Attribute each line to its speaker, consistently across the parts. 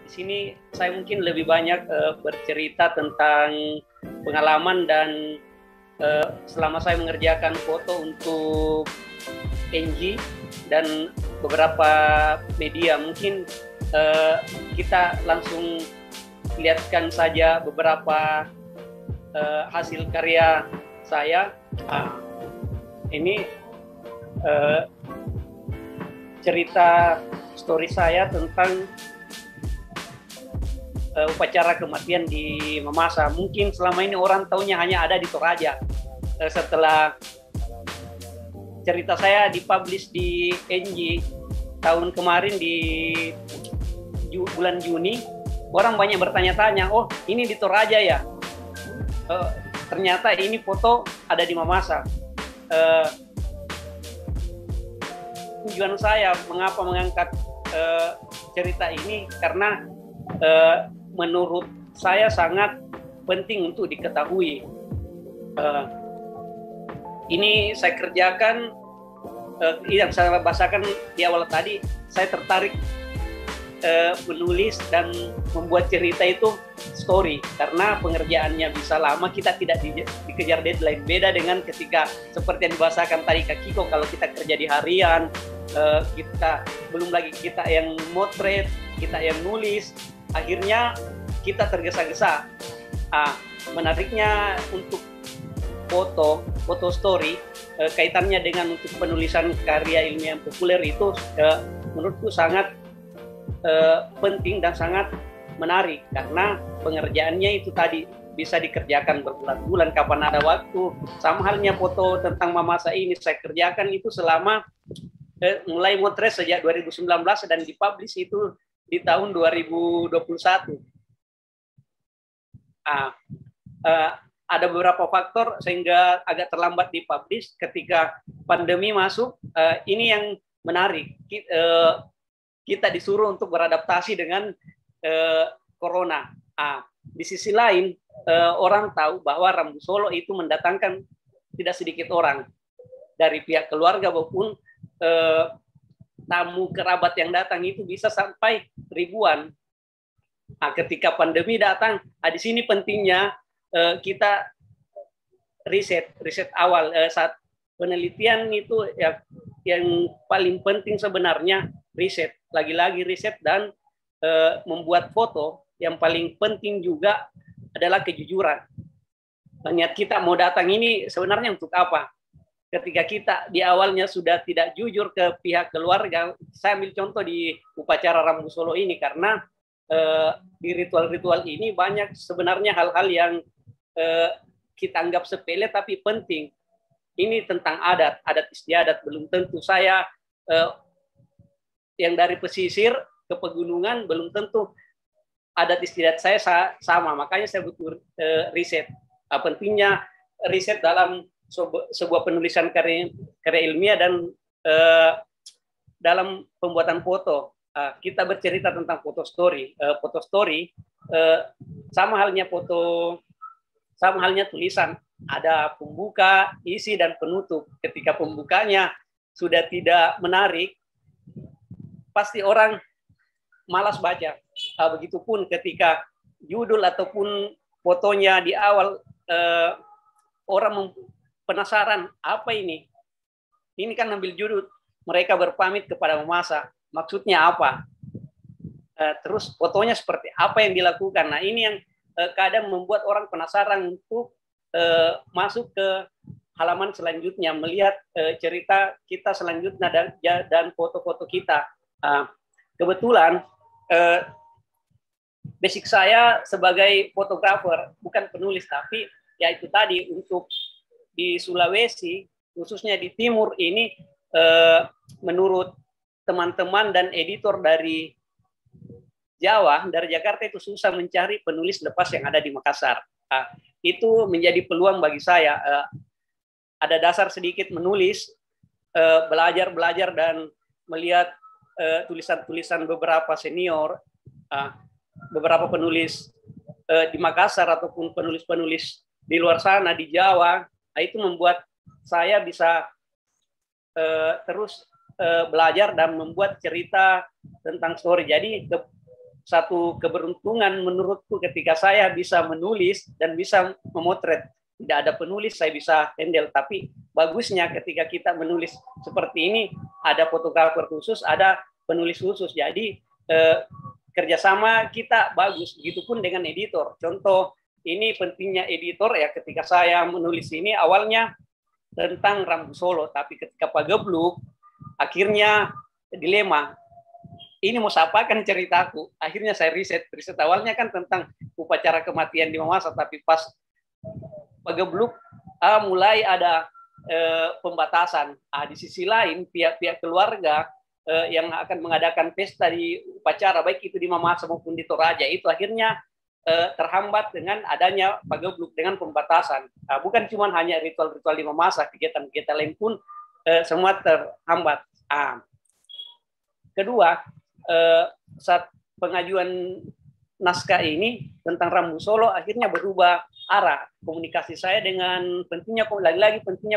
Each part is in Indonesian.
Speaker 1: di sini saya mungkin lebih banyak bercerita tentang pengalaman dan selama saya mengerjakan foto untuk NG dan beberapa media. Mungkin kita langsung lihatkan saja beberapa hasil karya saya. Ini cerita story saya tentang upacara kematian di Mamasa. Mungkin selama ini orang taunya hanya ada di Toraja. Setelah cerita saya dipublish di NG tahun kemarin di bulan Juni, orang banyak bertanya-tanya, oh ini di Toraja ya? Ternyata ini foto ada di Mamasa. Tujuan saya mengapa mengangkat cerita ini karena menurut saya sangat penting untuk diketahui. Ini saya kerjakan, yang saya bahasakan di awal tadi, saya tertarik menulis dan membuat cerita itu story karena pengerjaannya bisa lama, kita tidak dikejar deadline. Beda dengan ketika seperti yang dibahasakan tadi Kak Kiko, kalau kita kerja di harian, kita belum lagi kita yang motret, kita yang nulis, akhirnya kita tergesa-gesa. Menariknya untuk foto story, kaitannya dengan untuk penulisan karya ilmiah yang populer itu menurutku sangat penting dan sangat menarik karena pengerjaannya itu tadi bisa dikerjakan berbulan-bulan kapan ada waktu. Sama halnya foto tentang Mamasa ini saya kerjakan itu selama mulai motret sejak 2019 dan dipublish itu di tahun 2021. Ada beberapa faktor sehingga agak terlambat dipublish ketika pandemi masuk. Ini yang menarik. Kita disuruh untuk beradaptasi dengan corona. Di sisi lain, orang tahu bahwa Rambu Solo itu mendatangkan tidak sedikit orang dari pihak keluarga maupun tamu kerabat yang datang itu bisa sampai ribuan. Ketika pandemi datang, di sini pentingnya kita riset awal. Saat penelitian itu yang paling penting sebenarnya riset. Lagi-lagi riset dan membuat foto. Yang paling penting juga adalah kejujuran. Niat kita mau datang ini sebenarnya untuk apa? Ketika kita di awalnya sudah tidak jujur ke pihak keluarga, saya ambil contoh di upacara Rambu Solo ini karena di ritual-ritual ini banyak sebenarnya hal-hal yang kita anggap sepele tapi penting. Ini tentang adat istiadat. Belum tentu saya yang dari pesisir ke pegunungan belum tentu adat istiadat saya sama. Makanya saya butuh riset. Pentingnya riset dalam sebuah penulisan karya ilmiah dan dalam pembuatan foto. Kita bercerita tentang foto story. Sama halnya tulisan. Ada pembuka, isi, dan penutup. Ketika pembukanya sudah tidak menarik, pasti orang malas baca. Begitupun ketika judul ataupun fotonya di awal, orang penasaran, apa ini? Ini kan ambil judul, mereka berpamit kepada Mamasa. Maksudnya apa? Terus fotonya seperti apa yang dilakukan? Nah ini yang kadang membuat orang penasaran untuk masuk ke halaman selanjutnya, melihat cerita kita selanjutnya dan foto-foto kita. Kebetulan basic saya sebagai fotografer, bukan penulis, tapi ya itu tadi untuk di Sulawesi, khususnya di timur ini, menurut teman-teman dan editor dari Jawa, dari Jakarta itu susah mencari penulis lepas yang ada di Makassar. Itu menjadi peluang bagi saya. Ada dasar sedikit menulis, belajar dan melihat tulisan-tulisan beberapa senior, beberapa penulis di Makassar ataupun penulis-penulis di luar sana, di Jawa. Itu membuat saya bisa terus belajar dan membuat cerita tentang story. Jadi satu keberuntungan menurutku ketika saya bisa menulis dan bisa memotret. Tidak ada penulis saya bisa handle, tapi bagusnya ketika kita menulis seperti ini ada fotografer khusus, ada penulis khusus. Jadi kerjasama kita bagus. Begitupun dengan editor. Contoh ini pentingnya editor ya, ketika saya menulis ini awalnya tentang Rambu Solo, tapi ketika Pagebluk akhirnya dilema. Ini mau siapakan ceritaku? Akhirnya saya riset awalnya kan tentang upacara kematian di Mamasa, tapi pas Pagebluk mulai ada pembatasan. Di sisi lain pihak-pihak keluarga yang akan mengadakan pesta di upacara baik itu di Mamasa maupun di Toraja itu akhirnya terhambat dengan adanya Pagebluk dengan pembatasan. Bukan cuma hanya ritual-ritual di Mamasa, kegiatan-kegiatan lain pun semua terhambat. Kedua, saat pengajuan naskah ini tentang Rambu Solo akhirnya berubah arah komunikasi saya dengan pentingnya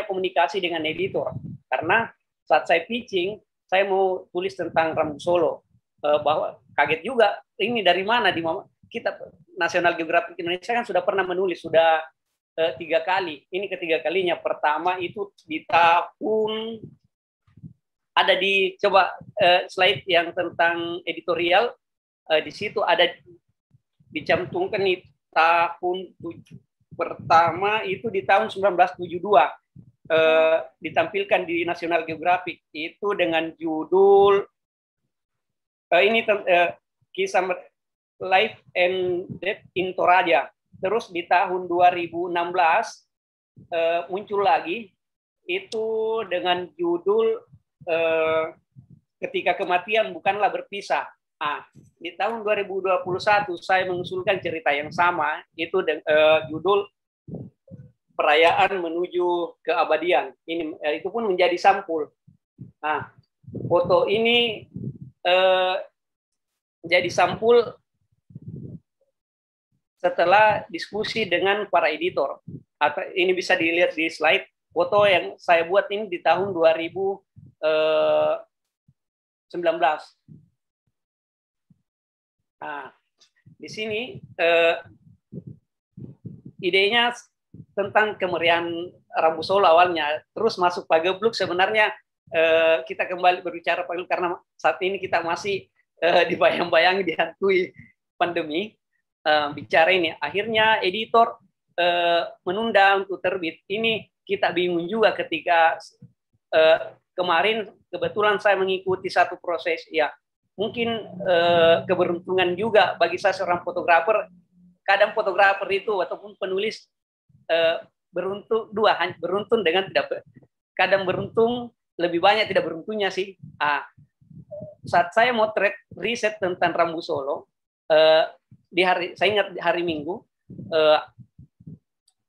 Speaker 1: komunikasi dengan editor, karena saat saya pitching saya mau tulis tentang Rambu Solo, bahwa kaget juga ini dari mana kita National Geographic Indonesia kan sudah pernah menulis sudah 3 kali, ini ketiga kalinya. Pertama itu di tahun ada di coba slide yang tentang editorial, di situ ada dicantumkan di tahun pertama itu di tahun 1972 ditampilkan di National Geographic itu dengan judul ini kisah Life and Death in Toraja. Terus di tahun 2016 muncul lagi itu dengan judul Ketika Kematian Bukanlah Berpisah. Di tahun 2021 saya mengusulkan cerita yang sama, itu judul Perayaan Menuju Keabadian. Itu pun menjadi sampul. Foto ini jadi sampul setelah diskusi dengan para editor. Ini bisa dilihat di slide. Foto yang saya buat ini di tahun 2019. Di sini idenya tentang kemeriahan Rambu Solo awalnya, terus masuk Pagebluk. Sebenarnya kita kembali berbicara Pagebluk karena saat ini kita masih dibayang-bayangi dihantui pandemi. Bicara ini, akhirnya editor menunda untuk terbit. Ini kita bingung juga ketika kemarin kebetulan saya mengikuti satu proses ya. Mungkin keberuntungan juga bagi saya seorang fotografer. Kadang fotografer itu ataupun penulis beruntun dengan tidak, kadang beruntung, lebih banyak tidak beruntungnya sih. Saat saya motret riset tentang Rambu Solo, saya ingat hari Minggu,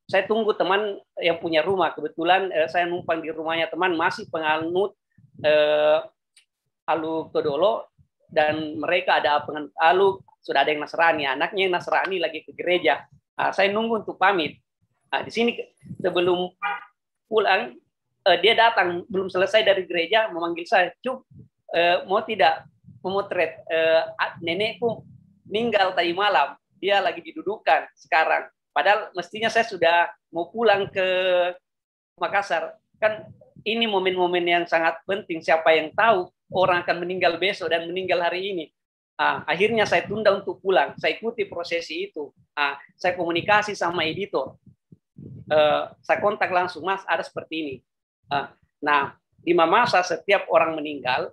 Speaker 1: saya tunggu teman yang punya rumah. Kebetulan saya numpang di rumahnya teman, masih penganut Alu Todolo, dan mereka ada penganut Alu, sudah ada yang Nasrani, anaknya yang Nasrani lagi ke gereja. Saya nunggu untuk pamit. Di sini sebelum pulang, dia datang belum selesai dari gereja memanggil saya, Cuk, mau tidak memotret nenekku meninggal tadi malam, dia lagi didudukan sekarang. Padahal mestinya saya sudah mau pulang ke Makassar. Kan ini momen-momen yang sangat penting. Siapa yang tahu orang akan meninggal besok dan meninggal hari ini. Akhirnya saya tunda untuk pulang. Saya ikuti prosesi itu. Saya komunikasi sama editor. Saya kontak langsung, Mas, ada seperti ini. Nah, di Mamasa setiap orang meninggal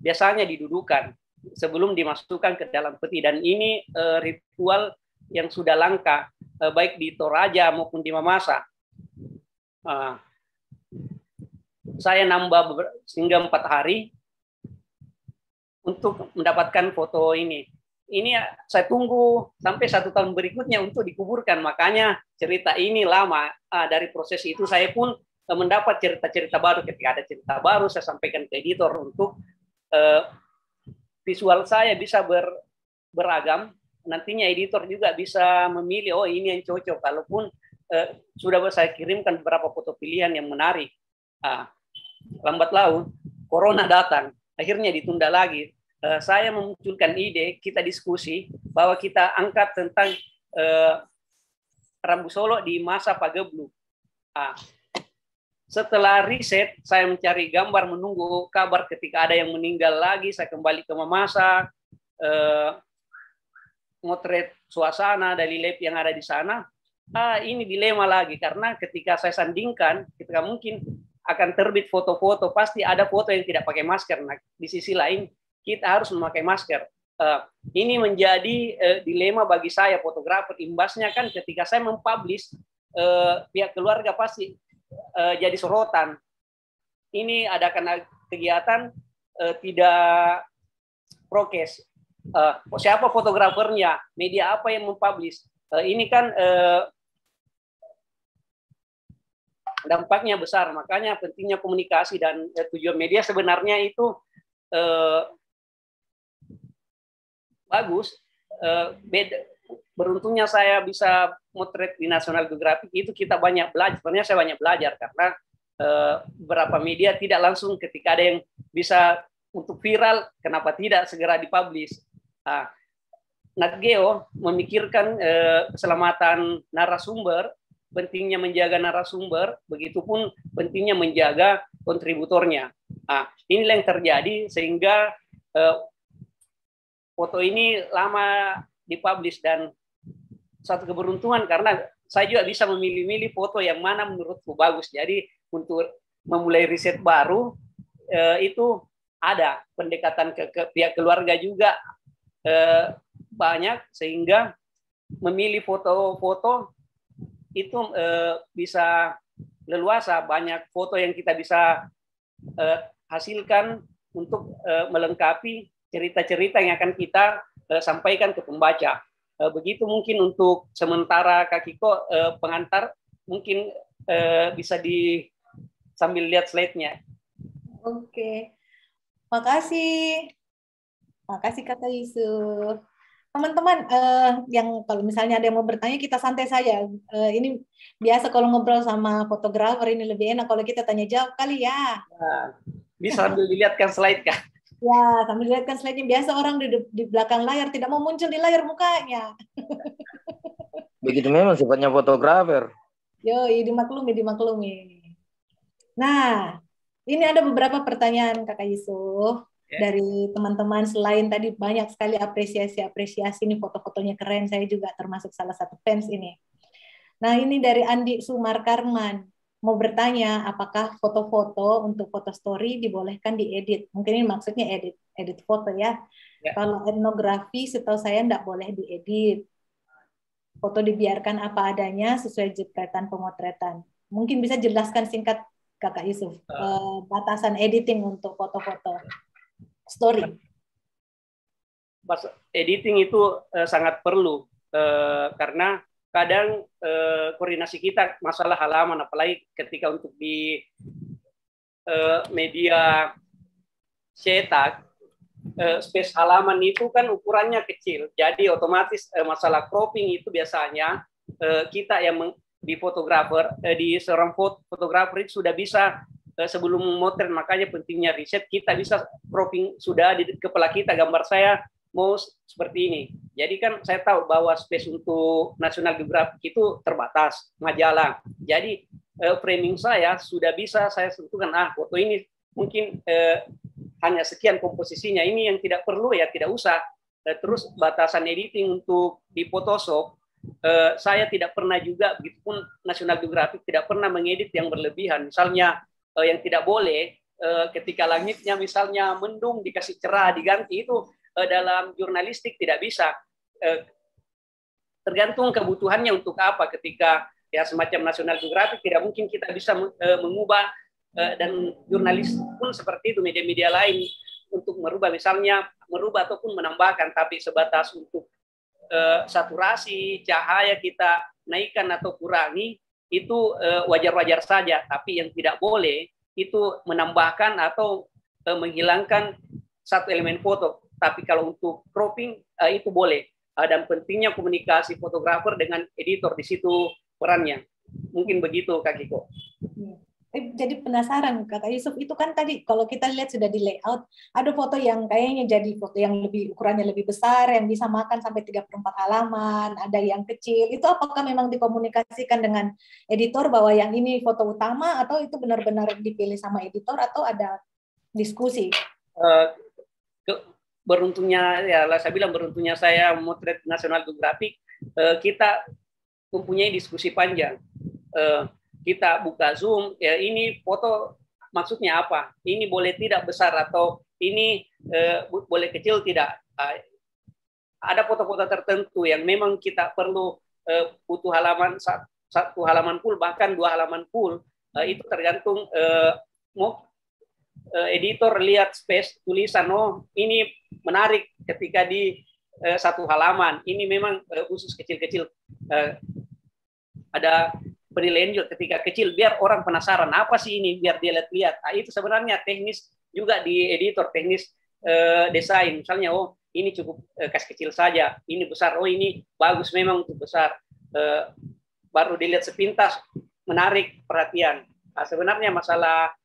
Speaker 1: biasanya didudukan sebelum dimasukkan ke dalam peti, dan ini ritual yang sudah langka baik di Toraja maupun di Mamasa. Saya nambah hingga 4 hari untuk mendapatkan foto ini. Ini saya tunggu sampai 1 tahun berikutnya untuk dikuburkan. Makanya cerita ini lama. Dari proses itu saya pun mendapat cerita-cerita baru. Ketika ada cerita baru, saya sampaikan ke editor untuk visual saya bisa beragam. Nantinya editor juga bisa memilih, oh ini yang cocok. Kalaupun sudah saya kirimkan beberapa foto pilihan yang menarik. Lambat laun, Corona datang. Akhirnya ditunda lagi. saya memunculkan ide, kita diskusi bahwa kita angkat tentang Rambu Solo di masa Pagebluk. Setelah riset, saya mencari gambar, menunggu kabar ketika ada yang meninggal lagi, saya kembali ke memasak, motret suasana dari lab yang ada di sana. Ini dilema lagi, karena ketika saya sandingkan, ketika mungkin akan terbit foto-foto, pasti ada foto yang tidak pakai masker. Nah, di sisi lain, kita harus memakai masker. Ini menjadi dilema bagi saya, fotografer. Imbasnya kan ketika saya mempublish, pihak keluarga pasti jadi sorotan. Ini adakan kegiatan tidak prokes. Siapa fotografernya, media apa yang mempublish. Ini kan dampaknya besar, makanya pentingnya komunikasi dan tujuan media sebenarnya itu bagus. Beruntungnya saya bisa motret di National Geographic, itu kita banyak belajar. Sebenarnya saya banyak belajar karena beberapa media tidak langsung ketika ada yang bisa untuk viral, kenapa tidak segera dipublish. Nat Geo memikirkan keselamatan narasumber, pentingnya menjaga narasumber, begitupun pentingnya menjaga kontributornya. Inilah yang terjadi sehingga foto ini lama dipublish, dan satu keberuntungan karena saya juga bisa memilih-milih foto yang mana menurutku bagus. Jadi untuk memulai riset baru itu ada pendekatan ke pihak keluarga juga banyak, sehingga memilih foto-foto itu bisa leluasa. Banyak foto yang kita bisa hasilkan untuk melengkapi cerita-cerita yang akan kita sampaikan ke pembaca. Begitu mungkin untuk sementara Kak Kiko, pengantar mungkin bisa sambil lihat slide-nya.
Speaker 2: Oke, makasih Kakak Yusuf. Teman-teman yang kalau misalnya ada yang mau bertanya, kita santai saja. Ini biasa kalau ngobrol sama fotografer, ini lebih enak kalau kita tanya jawab kali ya.
Speaker 1: Bisa sambil dilihatkan slide kan?
Speaker 2: Ya, sambil dilihatkan slide-nya. Biasa orang di belakang layar tidak mau muncul di layar mukanya.
Speaker 3: Begitu memang sifatnya fotografer.
Speaker 2: Yoi, dimaklumi. Nah, ini ada beberapa pertanyaan Kakak Yusuf. Dari teman-teman, selain tadi banyak sekali apresiasi nih, foto-fotonya keren, saya juga termasuk salah satu fans ini. Nah, ini dari Andi Sumar Karman, mau bertanya apakah foto-foto untuk foto story dibolehkan diedit? Mungkin ini maksudnya edit foto ya. Kalau etnografi setahu saya enggak boleh diedit. Foto dibiarkan apa adanya sesuai jepretan pemotretan. Mungkin bisa jelaskan singkat Kakak Yusuf, batasan editing untuk foto-foto story.
Speaker 1: Editing itu sangat perlu karena kadang koordinasi kita masalah halaman, apalagi ketika untuk di media cetak, space halaman itu kan ukurannya kecil, jadi otomatis masalah cropping itu biasanya kita yang di fotografer, di seorang fotografer itu sudah bisa sebelum memotret. Makanya pentingnya riset, kita bisa cropping sudah di kepala kita, gambar saya mau seperti ini. Jadi kan saya tahu bahwa space untuk National Geographic itu terbatas, majalah. Jadi framing saya sudah bisa saya tentukan, foto ini mungkin hanya sekian komposisinya, ini yang tidak perlu ya tidak usah. Terus batasan editing untuk di Photoshop, saya tidak pernah juga, begitupun National Geographic tidak pernah mengedit yang berlebihan. Misalnya yang tidak boleh ketika langitnya misalnya mendung dikasih cerah diganti, itu dalam jurnalistik tidak bisa. Tergantung kebutuhannya untuk apa. Ketika ya semacam National Geographic tidak mungkin kita bisa mengubah, dan jurnalis pun seperti itu, media-media lain untuk merubah, misalnya merubah ataupun menambahkan, tapi sebatas untuk saturasi cahaya kita naikkan atau kurangi itu wajar-wajar saja. Tapi yang tidak boleh itu menambahkan atau menghilangkan satu elemen foto. Tapi kalau untuk cropping itu boleh. Dan pentingnya komunikasi fotografer dengan editor, di situ perannya. Mungkin begitu Kak Kiko.
Speaker 2: jadi penasaran Kakak Yusuf, itu kan tadi kalau kita lihat sudah di layout, ada foto yang kayaknya jadi foto yang lebih ukurannya lebih besar, yang bisa makan sampai 34 halaman, ada yang kecil. Itu apakah memang dikomunikasikan dengan editor bahwa yang ini foto utama, atau itu benar-benar dipilih sama editor, atau ada diskusi?
Speaker 1: Beruntungnya ya, saya bilang beruntungnya saya motret National Geographic, kita mempunyai diskusi panjang. Kita buka Zoom, ya ini foto maksudnya apa? Ini boleh tidak besar, atau ini boleh kecil tidak? Ada foto-foto tertentu yang memang kita perlu butuh halaman, satu halaman full, bahkan 2 halaman full. Itu tergantung editor lihat space tulisan, oh ini menarik ketika di 1 halaman. Ini memang khusus kecil-kecil. Ada penilaian juga ketika kecil, biar orang penasaran apa sih ini, biar dia lihat-lihat. Itu sebenarnya teknis juga di editor, teknis desain. Misalnya, oh ini cukup kasih kecil saja, ini besar, oh ini bagus memang untuk besar. Baru dilihat sepintas, menarik perhatian. Sebenarnya masalah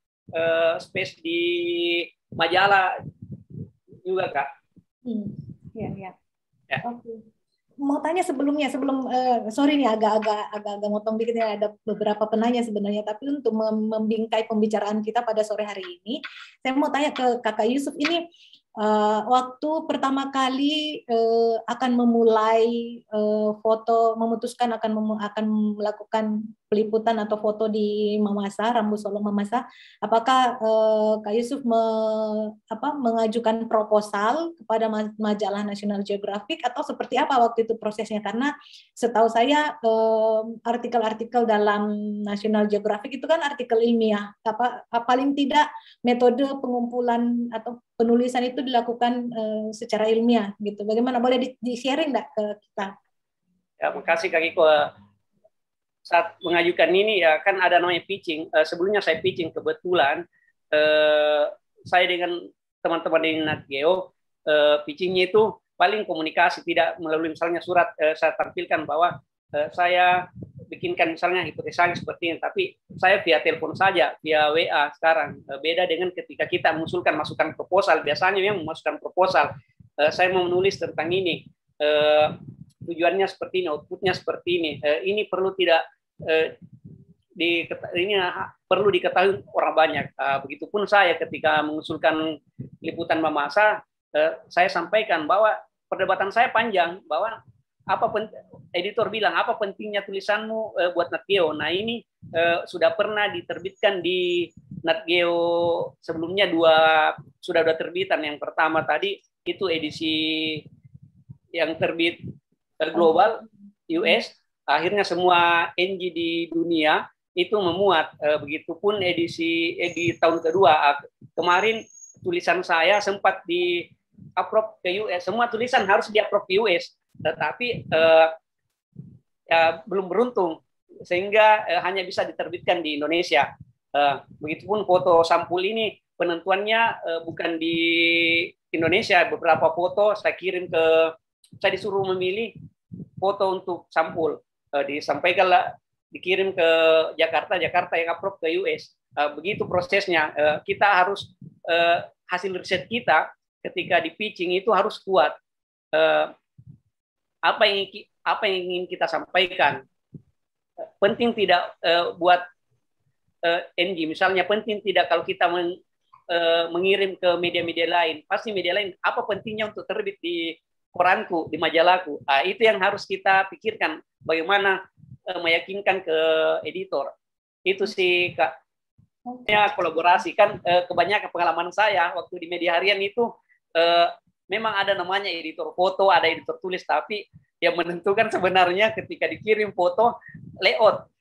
Speaker 1: space di majalah juga, Kak.
Speaker 2: Ya. Oke. Mau tanya sebelum sorry nih agak motong dikit ya, ada beberapa penanya sebenarnya, tapi untuk membingkai pembicaraan kita pada sore hari ini, saya mau tanya ke Kakak Yusuf ini, waktu pertama kali akan memulai memutuskan akan melakukan peliputan atau foto di Mamasa, Rambu Solo Mamasa, apakah Kak Yusuf mengajukan proposal kepada majalah National Geographic, atau seperti apa waktu itu prosesnya? Karena setahu saya artikel-artikel dalam National Geographic itu kan artikel ilmiah, paling tidak metode pengumpulan atau penulisan itu dilakukan secara ilmiah gitu. Bagaimana, boleh di-sharing nggak ke kita?
Speaker 1: Ya, makasih Kak Kiko. Saat mengajukan ini ya kan ada namanya pitching. Sebelumnya saya pitching, kebetulan saya dengan teman-teman di NatGeo pitchingnya itu paling komunikasi, tidak melalui misalnya surat. Saya tampilkan bahwa saya bikinkan misalnya hipotesanya seperti ini, tapi saya via telepon saja, via WA sekarang. Beda dengan ketika kita mengusulkan masukan proposal. Biasanya yang memasukkan proposal, saya mau menulis tentang ini, tujuannya seperti ini, outputnya seperti ini. Ini perlu tidak ini perlu diketahui orang banyak. Begitupun saya ketika mengusulkan liputan Mamasa, saya sampaikan bahwa perdebatan saya panjang, bahwa editor bilang apa pentingnya tulisanmu buat NatGeo. Nah ini sudah pernah diterbitkan di NatGeo sebelumnya, sudah terbitan. Yang pertama tadi itu edisi yang terbit global US, akhirnya semua NG di dunia itu memuat. Begitupun edisi di tahun kedua kemarin, tulisan saya sempat di approve ke US. Semua tulisan harus di approve ke US, tetapi ya, belum beruntung sehingga hanya bisa diterbitkan di Indonesia. Begitupun foto sampul ini penentuannya bukan di Indonesia. Beberapa foto saya disuruh memilih foto untuk sampul, dikirim ke Jakarta yang approve ke US. Begitu prosesnya. Kita harus hasil riset kita ketika di pitching itu harus kuat. Apa yang ingin kita sampaikan, penting tidak buat NG misalnya, penting tidak kalau kita mengirim ke media-media lain. Pasti media lain, apa pentingnya untuk terbit di koranku, di majalahku. Itu yang harus kita pikirkan, bagaimana meyakinkan ke editor. Itu sih Kak. Ya, kolaborasi kan kebanyakan pengalaman saya waktu di media harian itu memang ada namanya editor foto, ada editor tulis, tapi yang menentukan sebenarnya ketika dikirim foto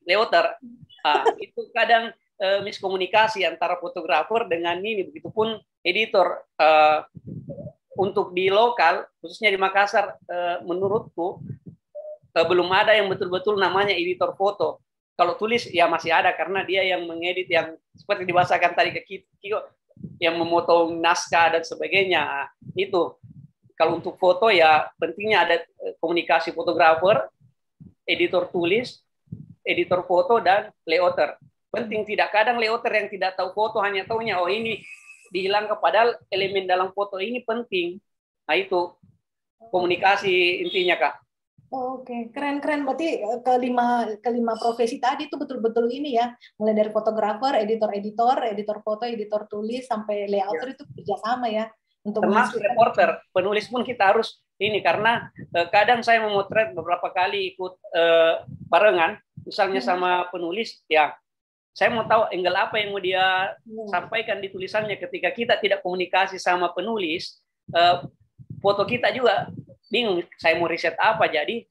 Speaker 1: layouter. Itu kadang miskomunikasi antara fotografer dengan ini. Begitupun editor. Untuk di lokal, khususnya di Makassar, menurutku belum ada yang betul-betul namanya editor foto. Kalau tulis ya masih ada, karena dia yang mengedit, yang seperti dibahasakan tadi ke Kiko, yang memotong naskah dan sebagainya. Itu kalau untuk foto ya pentingnya ada komunikasi fotografer, editor tulis, editor foto, dan layouter. Penting tidak, kadang layoter yang tidak tahu foto hanya taunya oh ini dihilangkan, padahal elemen dalam foto ini penting. Nah itu komunikasi intinya Kak.
Speaker 2: Oke, keren-keren. Berarti kelima profesi tadi itu betul-betul ini ya, mulai dari fotografer, editor foto, editor tulis, sampai layouter itu kerjasama ya. Untuk
Speaker 1: termasuk reporter, penulis pun kita harus ini, karena kadang saya memotret beberapa kali ikut barengan, misalnya sama penulis, ya saya mau tahu angle apa yang mau dia sampaikan di tulisannya. Ketika kita tidak komunikasi sama penulis, foto kita juga bingung, saya mau riset apa, jadi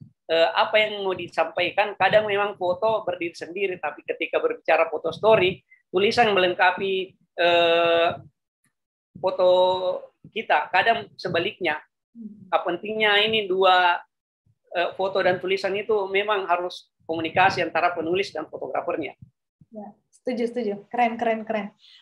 Speaker 1: apa yang mau disampaikan. Kadang memang foto berdiri sendiri, tapi ketika berbicara foto story, tulisan melengkapi foto kita. Kadang sebaliknya. Pentingnya ini dua foto dan tulisan itu memang harus komunikasi antara penulis dan fotografernya.
Speaker 2: Ya, setuju. Keren.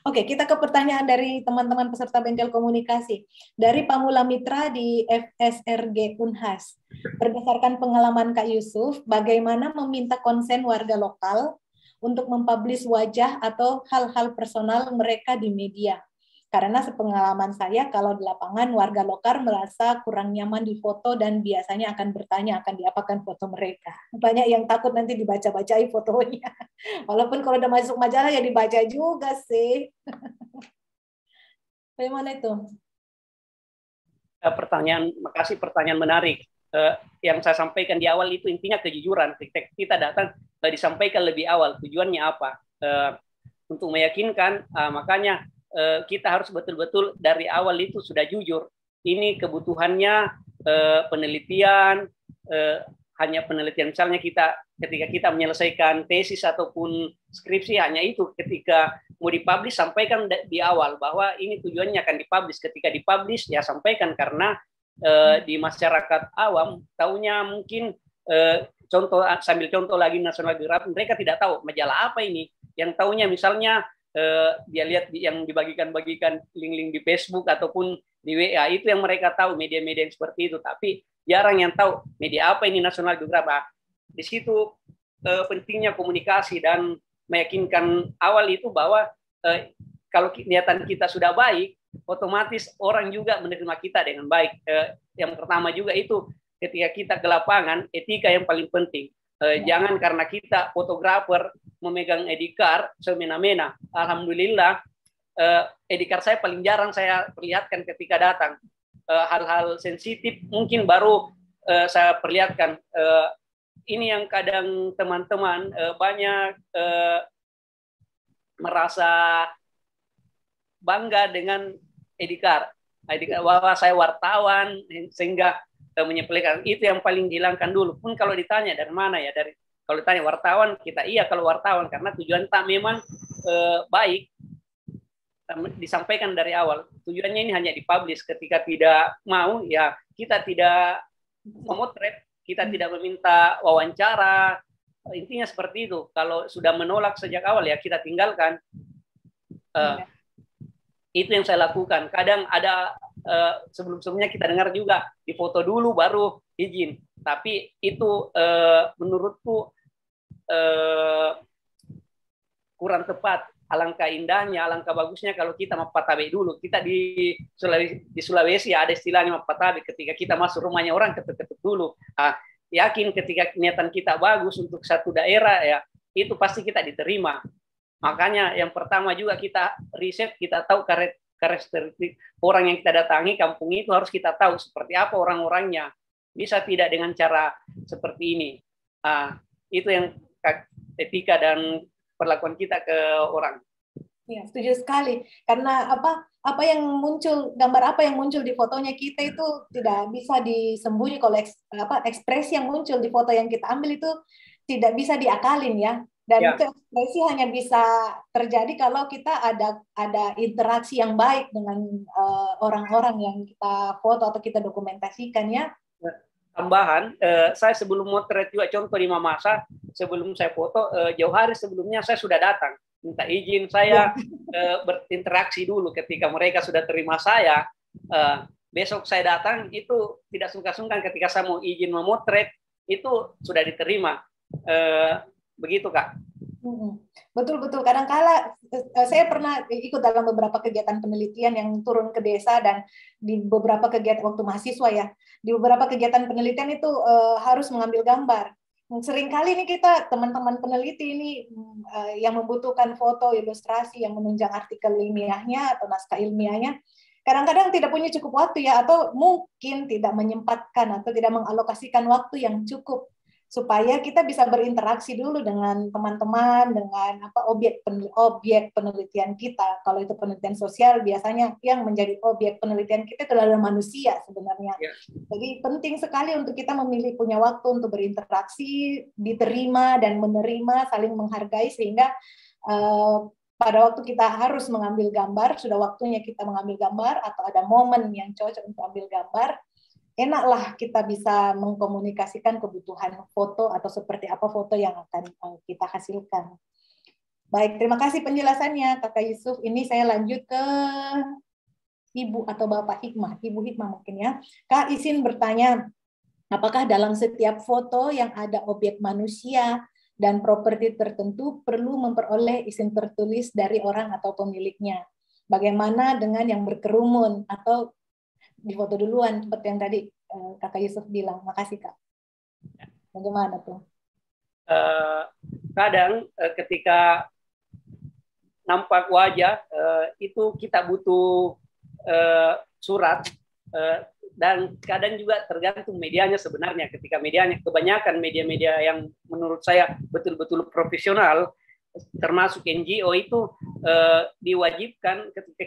Speaker 2: Oke, kita ke pertanyaan dari teman-teman peserta bengkel komunikasi. Dari Pamula Mitra di FSRG Unhas. Berdasarkan pengalaman Kak Yusuf, bagaimana meminta konsen warga lokal untuk mempublish wajah atau hal-hal personal mereka di media? Karena sepengalaman saya, kalau di lapangan warga lokal merasa kurang nyaman di foto dan biasanya akan bertanya akan diapakan foto mereka. Banyak yang takut nanti dibaca-bacai fotonya. Walaupun kalau udah masuk majalah ya dibaca juga sih. Bagaimana itu?
Speaker 1: Makasih pertanyaan menarik. Yang saya sampaikan di awal itu intinya kejujuran. Kita datang disampaikan lebih awal tujuannya apa. Untuk meyakinkan, makanya kita harus betul-betul dari awal itu sudah jujur. Ini kebutuhannya penelitian, hanya penelitian. Misalnya ketika kita menyelesaikan tesis ataupun skripsi, hanya itu. Ketika mau dipublish, sampaikan di awal bahwa ini tujuannya akan dipublish. Ketika dipublish, ya sampaikan, karena di masyarakat awam taunya mungkin sambil contoh lagi National Geographic, mereka tidak tahu majalah apa ini. Yang taunya misalnya dia lihat yang dibagikan link-link di Facebook ataupun di WA, itu yang mereka tahu, media-media yang seperti itu. Tapi jarang yang tahu media apa ini National Geographic. Di situ pentingnya komunikasi dan meyakinkan awal itu bahwa kalau niatan kita sudah baik, otomatis orang juga menerima kita dengan baik. Yang pertama juga itu ketika kita ke lapangan, etika yang paling penting. Jangan karena kita fotografer memegang edikar semena-mena. Alhamdulillah, edikar saya paling jarang saya perlihatkan ketika datang. Hal-hal sensitif mungkin baru saya perlihatkan. Ini yang kadang teman-teman banyak merasa bangga dengan edikar. Bahwa saya wartawan, sehingga menyepelekan. Itu yang paling dihilangkan dulu. Pun kalau ditanya dari mana ya, kalau ditanya wartawan, kita iya kalau wartawan, karena tujuan tak memang baik, disampaikan dari awal. Tujuannya ini hanya dipublish. Ketika tidak mau, ya kita tidak memotret, kita tidak meminta wawancara. Intinya seperti itu. Kalau sudah menolak sejak awal, ya kita tinggalkan. Itu yang saya lakukan. Kadang ada sebelum-sebelumnya kita dengar juga difoto dulu baru izin. Tapi itu menurutku kurang tepat. Alangkah indahnya, alangkah bagusnya kalau kita mapatabe dulu. Kita di Sulawesi ada istilahnya mapatabe. Ketika kita masuk rumahnya orang, ketuk-ketuk dulu. Yakin ketika niatan kita bagus untuk satu daerah, ya itu pasti kita diterima. Makanya yang pertama juga kita riset, kita tahu karakteristik orang yang kita datangi, kampung itu harus kita tahu seperti apa orang-orangnya. Bisa tidak dengan cara seperti ini. Itu yang etika dan perlakuan kita ke orang.
Speaker 2: Ya, setuju sekali. Karena apa yang muncul, gambar apa yang muncul di fotonya kita itu tidak bisa disembunyi. Kalau ekspresi yang muncul di foto yang kita ambil itu tidak bisa diakalin ya. Dan itu ekspresi hanya bisa terjadi kalau kita ada interaksi yang baik dengan orang-orang yang kita foto atau kita dokumentasikan ya.
Speaker 1: Tambahan, saya sebelum motret juga contoh di Mamasa, sebelum saya foto, jauh hari sebelumnya saya sudah datang, minta izin saya berinteraksi dulu. Ketika mereka sudah terima saya, besok saya datang, itu tidak sungkan-sungkan ketika saya mau izin memotret, itu sudah diterima. Begitu Kak.
Speaker 2: Betul-betul. Kadang-kala saya pernah ikut dalam beberapa kegiatan penelitian yang turun ke desa, dan di beberapa kegiatan waktu mahasiswa ya, di beberapa kegiatan penelitian itu harus mengambil gambar. Seringkali nih kita teman-teman peneliti ini yang membutuhkan foto, ilustrasi yang menunjang artikel ilmiahnya atau naskah ilmiahnya, kadang-kadang tidak punya cukup waktu ya, atau mungkin tidak menyempatkan atau tidak mengalokasikan waktu yang cukup supaya kita bisa berinteraksi dulu dengan teman-teman, dengan objek penelitian kita. Kalau itu penelitian sosial, biasanya yang menjadi objek penelitian kita itu adalah manusia sebenarnya. Ya. Jadi penting sekali untuk kita memilih punya waktu untuk berinteraksi, diterima dan menerima, saling menghargai, sehingga pada waktu kita harus mengambil gambar, sudah waktunya kita mengambil gambar, atau ada momen yang cocok untuk ambil gambar, enaklah kita bisa mengkomunikasikan kebutuhan foto atau seperti apa foto yang akan kita hasilkan. Baik, terima kasih penjelasannya Kakak Yusuf. Ini saya lanjut ke Ibu atau Bapak Hikmah. Ibu Hikmah mungkin ya. Kak izin bertanya, apakah dalam setiap foto yang ada objek manusia dan properti tertentu perlu memperoleh izin tertulis dari orang atau pemiliknya? Bagaimana dengan yang berkerumun atau di foto duluan seperti yang tadi Kakak Yusuf bilang? Makasih Kak. Bagaimana tuh?
Speaker 1: Kadang ketika nampak wajah itu kita butuh surat, dan kadang juga tergantung medianya sebenarnya. Ketika medianya, kebanyakan media-media yang menurut saya betul-betul profesional, termasuk NGO itu diwajibkan ketika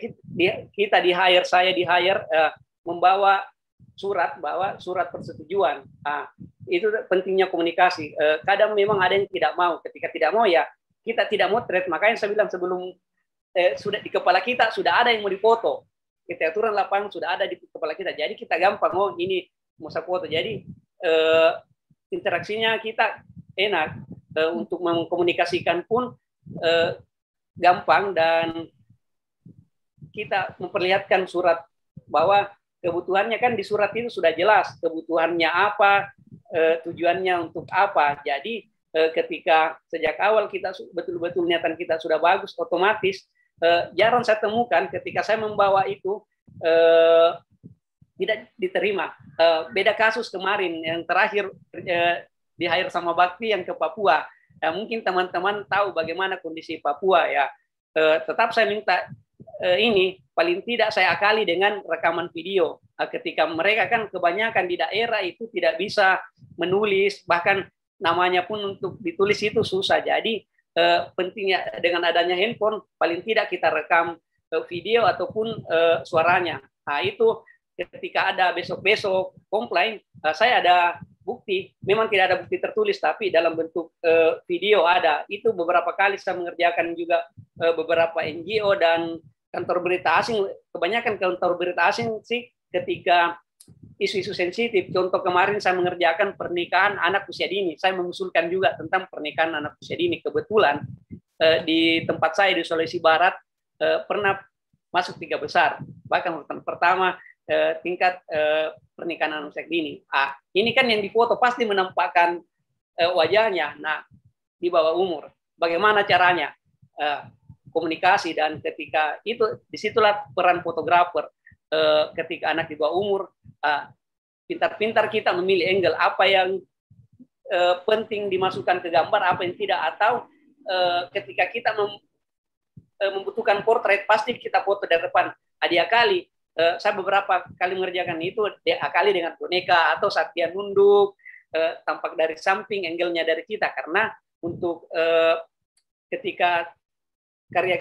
Speaker 1: kita di-hire, saya di-hire membawa surat persetujuan. Itu pentingnya komunikasi. Kadang memang ada yang tidak mau. Ketika tidak mau ya kita tidak mau thread. Makanya saya bilang sebelum sudah di kepala kita sudah ada yang mau difoto. Kita aturan lapangan sudah ada di kepala kita. Jadi kita gampang, oh ini mau saya foto. Jadi interaksinya kita enak. Untuk mengkomunikasikan pun gampang, dan kita memperlihatkan surat bahwa kebutuhannya kan di surat itu sudah jelas kebutuhannya apa, tujuannya untuk apa. Jadi ketika sejak awal kita betul-betul niatan kita sudah bagus, otomatis jarang saya temukan ketika saya membawa itu tidak diterima. Beda kasus kemarin yang terakhir di-hire sama Bakti yang ke Papua. Mungkin teman-teman tahu bagaimana kondisi Papua ya. Tetap saya minta ini paling tidak saya akali dengan rekaman video. Ketika mereka kan kebanyakan di daerah itu tidak bisa menulis, bahkan namanya pun untuk ditulis itu susah. Jadi pentingnya dengan adanya handphone paling tidak kita rekam video ataupun suaranya. Nah itu ketika ada besok-besok komplain, saya ada bukti. Memang tidak ada bukti tertulis, tapi dalam bentuk video ada. Itu beberapa kali saya mengerjakan juga beberapa NGO dan kantor berita asing. Kebanyakan kantor berita asing sih ketika isu-isu sensitif. Contoh kemarin saya mengerjakan pernikahan anak usia dini. Saya mengusulkan juga tentang pernikahan anak usia dini. Kebetulan di tempat saya di Sulawesi Barat pernah masuk 3 besar. Bahkan urutan pertama tingkat pernikahan anak usia dini. Ini kan yang difoto pasti menampakkan wajahnya. Nah, di bawah umur. Bagaimana caranya? Komunikasi, dan ketika itu disitulah peran fotografer. Ketika anak di bawah umur, pintar-pintar kita memilih angle apa yang penting dimasukkan ke gambar, apa yang tidak, atau ketika kita membutuhkan portrait pasti kita foto dari depan. Dia kali saya beberapa kali mengerjakan itu diakali dengan boneka atau saat dia nunduk, tampak dari samping, angle-nya dari kita, karena untuk ketika karya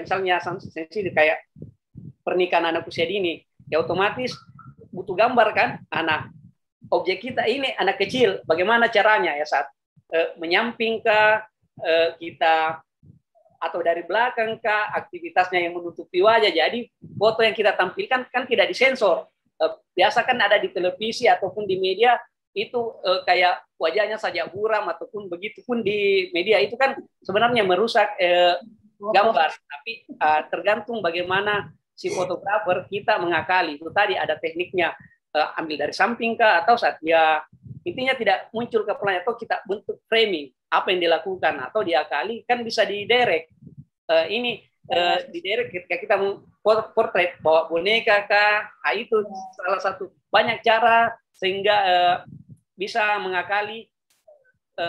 Speaker 1: misalnya sensitif kayak pernikahan anak usia dini, ya otomatis butuh gambar kan. Nah, objek kita ini anak kecil, bagaimana caranya ya saat menyamping kah, kita atau dari belakang kah, aktivitasnya yang menutupi wajah. Jadi foto yang kita tampilkan kan tidak disensor. Biasa kan ada di televisi ataupun di media itu kayak wajahnya saja buram ataupun begitu pun di media itu kan sebenarnya merusak gambar. Tapi tergantung bagaimana si fotografer kita mengakali. Itu tadi ada tekniknya, ambil dari samping kah, atau saat dia intinya tidak muncul kepalanya, atau kita bentuk framing. apa yang dilakukan atau diakali kan bisa diderek. Diderek ketika kita mau portret bawa boneka kah, itu salah satu banyak cara sehingga bisa mengakali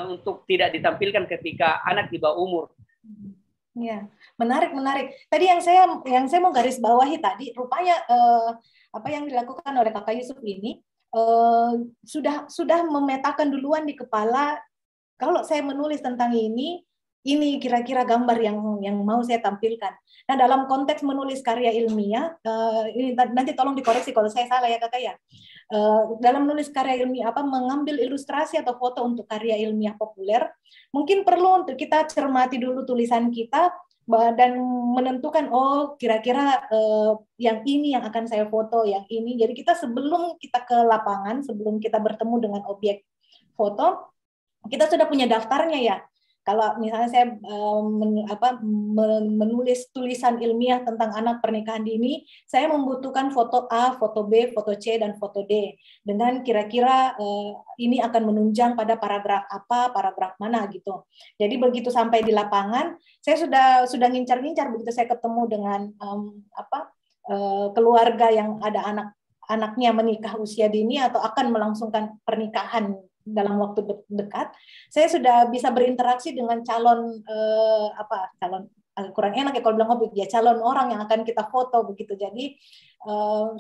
Speaker 1: untuk tidak ditampilkan ketika anak di bawah umur.
Speaker 2: Ya, menarik. Tadi yang saya mau garis bawahi tadi, rupanya apa yang dilakukan oleh Kakak Yusuf ini sudah memetakan duluan di kepala. Kalau saya menulis tentang ini kira-kira gambar yang mau saya tampilkan. Nah, dalam konteks menulis karya ilmiah, ini nanti tolong dikoreksi kalau saya salah ya Kakak ya. Dalam menulis karya ilmiah, mengambil ilustrasi atau foto untuk karya ilmiah populer, mungkin perlu untuk kita cermati dulu tulisan kita dan menentukan, oh kira-kira yang ini yang akan saya foto, yang ini. Jadi kita sebelum kita ke lapangan, sebelum kita bertemu dengan objek foto, kita sudah punya daftarnya ya. Kalau misalnya saya menulis tulisan ilmiah tentang anak pernikahan dini, saya membutuhkan foto A, foto B, foto C, dan foto D. Dengan kira-kira ini akan menunjang pada paragraf apa, paragraf mana gitu. Jadi begitu sampai di lapangan, saya sudah ngincar-ngincar begitu saya ketemu dengan keluarga yang ada anaknya menikah usia dini atau akan melangsungkan pernikahan dalam waktu dekat, saya sudah bisa berinteraksi dengan calon kurang enak ya kalau bilang objek ya, calon orang yang akan kita foto begitu. Jadi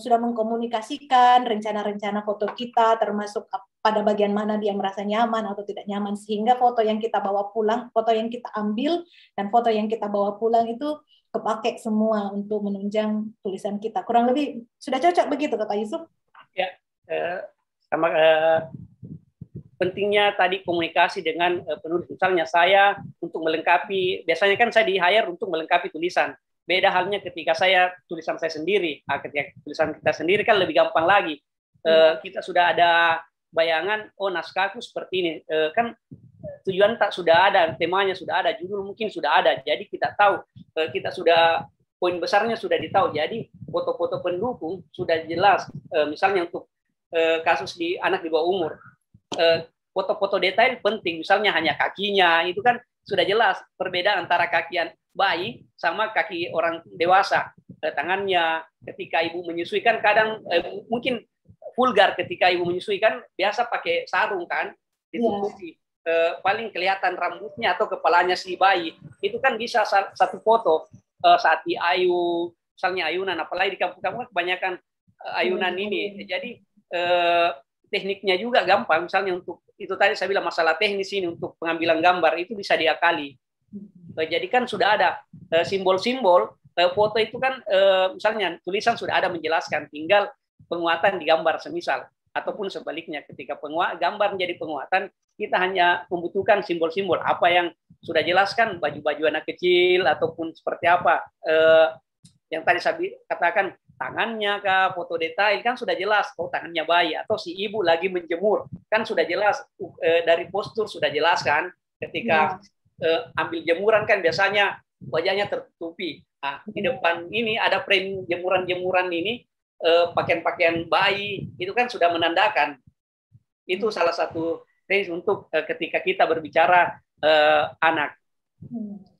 Speaker 2: sudah mengkomunikasikan rencana-rencana foto kita, termasuk pada bagian mana dia merasa nyaman atau tidak nyaman, sehingga foto yang kita bawa pulang, foto yang kita ambil dan foto yang kita bawa pulang itu kepake semua untuk menunjang tulisan kita. Kurang lebih sudah cocok begitu Kakak Yusuf?
Speaker 1: Ya, sama pentingnya tadi komunikasi dengan penulis. Misalnya saya untuk melengkapi, biasanya kan saya di-hire untuk melengkapi tulisan. Beda halnya ketika saya tulisan saya sendiri. Ketika tulisan kita sendiri kan lebih gampang lagi. Kita sudah ada bayangan, oh naskahku seperti ini. Kan tujuan tak sudah ada, temanya sudah ada, judul mungkin sudah ada. Jadi kita tahu, kita sudah poin besarnya sudah ditahu. Jadi foto-foto pendukung sudah jelas. Misalnya untuk kasus di anak di bawah umur. Foto-foto detail penting, misalnya hanya kakinya, itu kan sudah jelas perbedaan antara kaki bayi sama kaki orang dewasa. Tangannya ketika ibu menyusui kan kadang mungkin vulgar ketika ibu menyusui kan biasa pakai sarung kan, ditutupi. Paling kelihatan rambutnya atau kepalanya si bayi. Itu kan bisa satu foto saat di ayu, misalnya ayunan, apalagi di kampung-kampung kebanyakan ayunan ini. Jadi tekniknya juga gampang, misalnya untuk itu tadi saya bilang masalah teknis ini untuk pengambilan gambar itu bisa diakali. Jadi kan sudah ada simbol-simbol, foto itu kan misalnya tulisan sudah ada menjelaskan, tinggal penguatan di gambar semisal, ataupun sebaliknya ketika gambar menjadi penguatan, kita hanya membutuhkan simbol-simbol apa yang sudah jelaskan, baju-baju anak kecil ataupun seperti apa yang tadi saya katakan, tangannya kah, foto detail kan sudah jelas, oh tangannya bayi atau si ibu lagi menjemur kan sudah jelas, dari postur sudah jelas kan, ketika ambil jemuran kan biasanya wajahnya tertutupi. Nah, di depan ini ada frame jemuran-jemuran ini, pakaian-pakaian bayi itu kan sudah menandakan. Itu salah satu tips untuk ketika kita berbicara anak.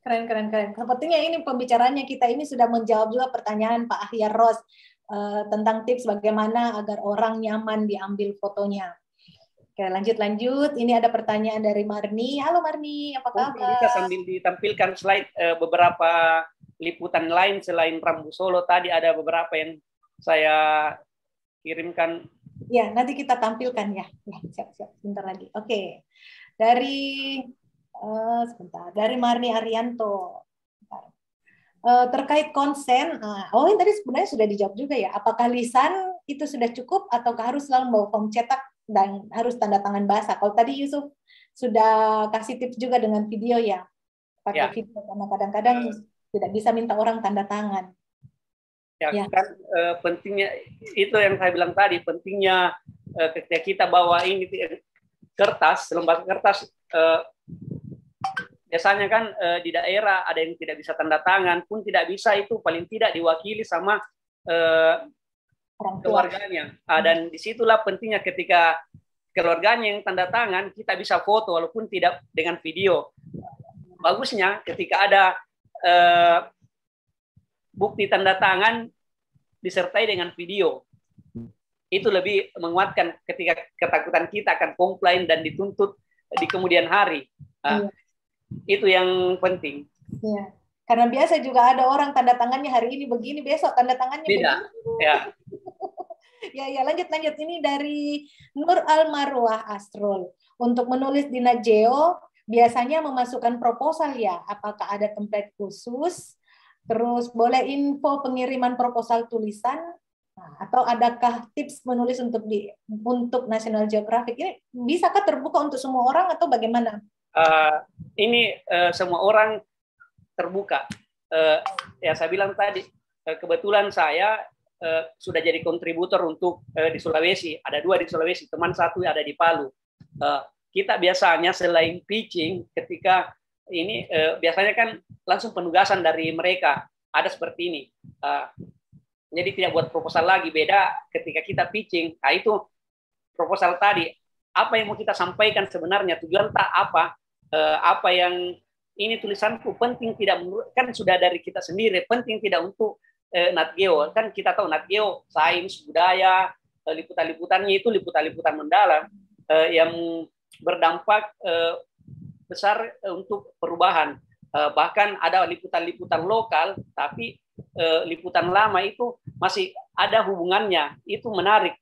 Speaker 2: Keren. Sepertinya ini pembicaranya kita ini sudah menjawab juga pertanyaan Pak Ahyar Ros tentang tips bagaimana agar orang nyaman diambil fotonya. Oke, lanjut. Ini ada pertanyaan dari Marni. Halo Marni, apa kabar?
Speaker 1: Bisa sambil ditampilkan slide beberapa liputan lain selain Rambu Solo. Tadi ada beberapa yang saya kirimkan.
Speaker 2: Ya, nanti kita tampilkan ya. Siap. Sebentar lagi. Oke. Dari Marni Arianto. Terkait konsen, ini tadi sebenarnya sudah dijawab juga ya. Apakah lisan itu sudah cukup ataukah harus selalu membawa form cetak dan harus tanda tangan basah? Kalau tadi Yusuf sudah kasih tips juga dengan video ya, pakai video karena kadang-kadang tidak bisa minta orang tanda tangan.
Speaker 1: Ya. Kan pentingnya itu yang saya bilang tadi, pentingnya ketika kita bawa ini kertas, lembar kertas. Biasanya kan di daerah ada yang tidak bisa tanda tangan, pun tidak bisa itu paling tidak diwakili sama keluarganya. Dan disitulah pentingnya ketika keluarganya yang tanda tangan, kita bisa foto walaupun tidak dengan video. Bagusnya ketika ada bukti tanda tangan disertai dengan video. Itu lebih menguatkan ketika ketakutan kita akan komplain dan dituntut di kemudian hari. Itu yang penting.
Speaker 2: Iya. Karena biasa juga ada orang tanda tangannya hari ini begini, besok tanda tangannya
Speaker 1: beda.
Speaker 2: Begini. Ya, lanjut. Ini dari Nur Almarwah Astrol. Untuk menulis di Natgeo, biasanya memasukkan proposal ya? Apakah ada template khusus? Terus boleh info pengiriman proposal tulisan? Atau adakah tips menulis untuk National Geographic? Ini bisakah terbuka untuk semua orang atau bagaimana?
Speaker 1: Ini semua orang terbuka. Ya saya bilang tadi, kebetulan saya sudah jadi kontributor untuk di Sulawesi. Ada 2 di Sulawesi, teman 1 ada di Palu. Kita biasanya selain pitching, ketika ini biasanya kan langsung penugasan dari mereka. Ada seperti ini. Jadi tidak buat proposal lagi, beda ketika kita pitching. Nah itu proposal tadi, apa yang mau kita sampaikan sebenarnya, tujuan tak apa yang ini tulisanku penting tidak, kan sudah dari kita sendiri, penting tidak untuk Natgeo. Kan kita tahu Natgeo, sains, budaya, liputan-liputannya itu liputan-liputan mendalam yang berdampak besar untuk perubahan. Bahkan ada liputan-liputan lokal, tapi liputan lama itu masih ada hubungannya. Itu menarik.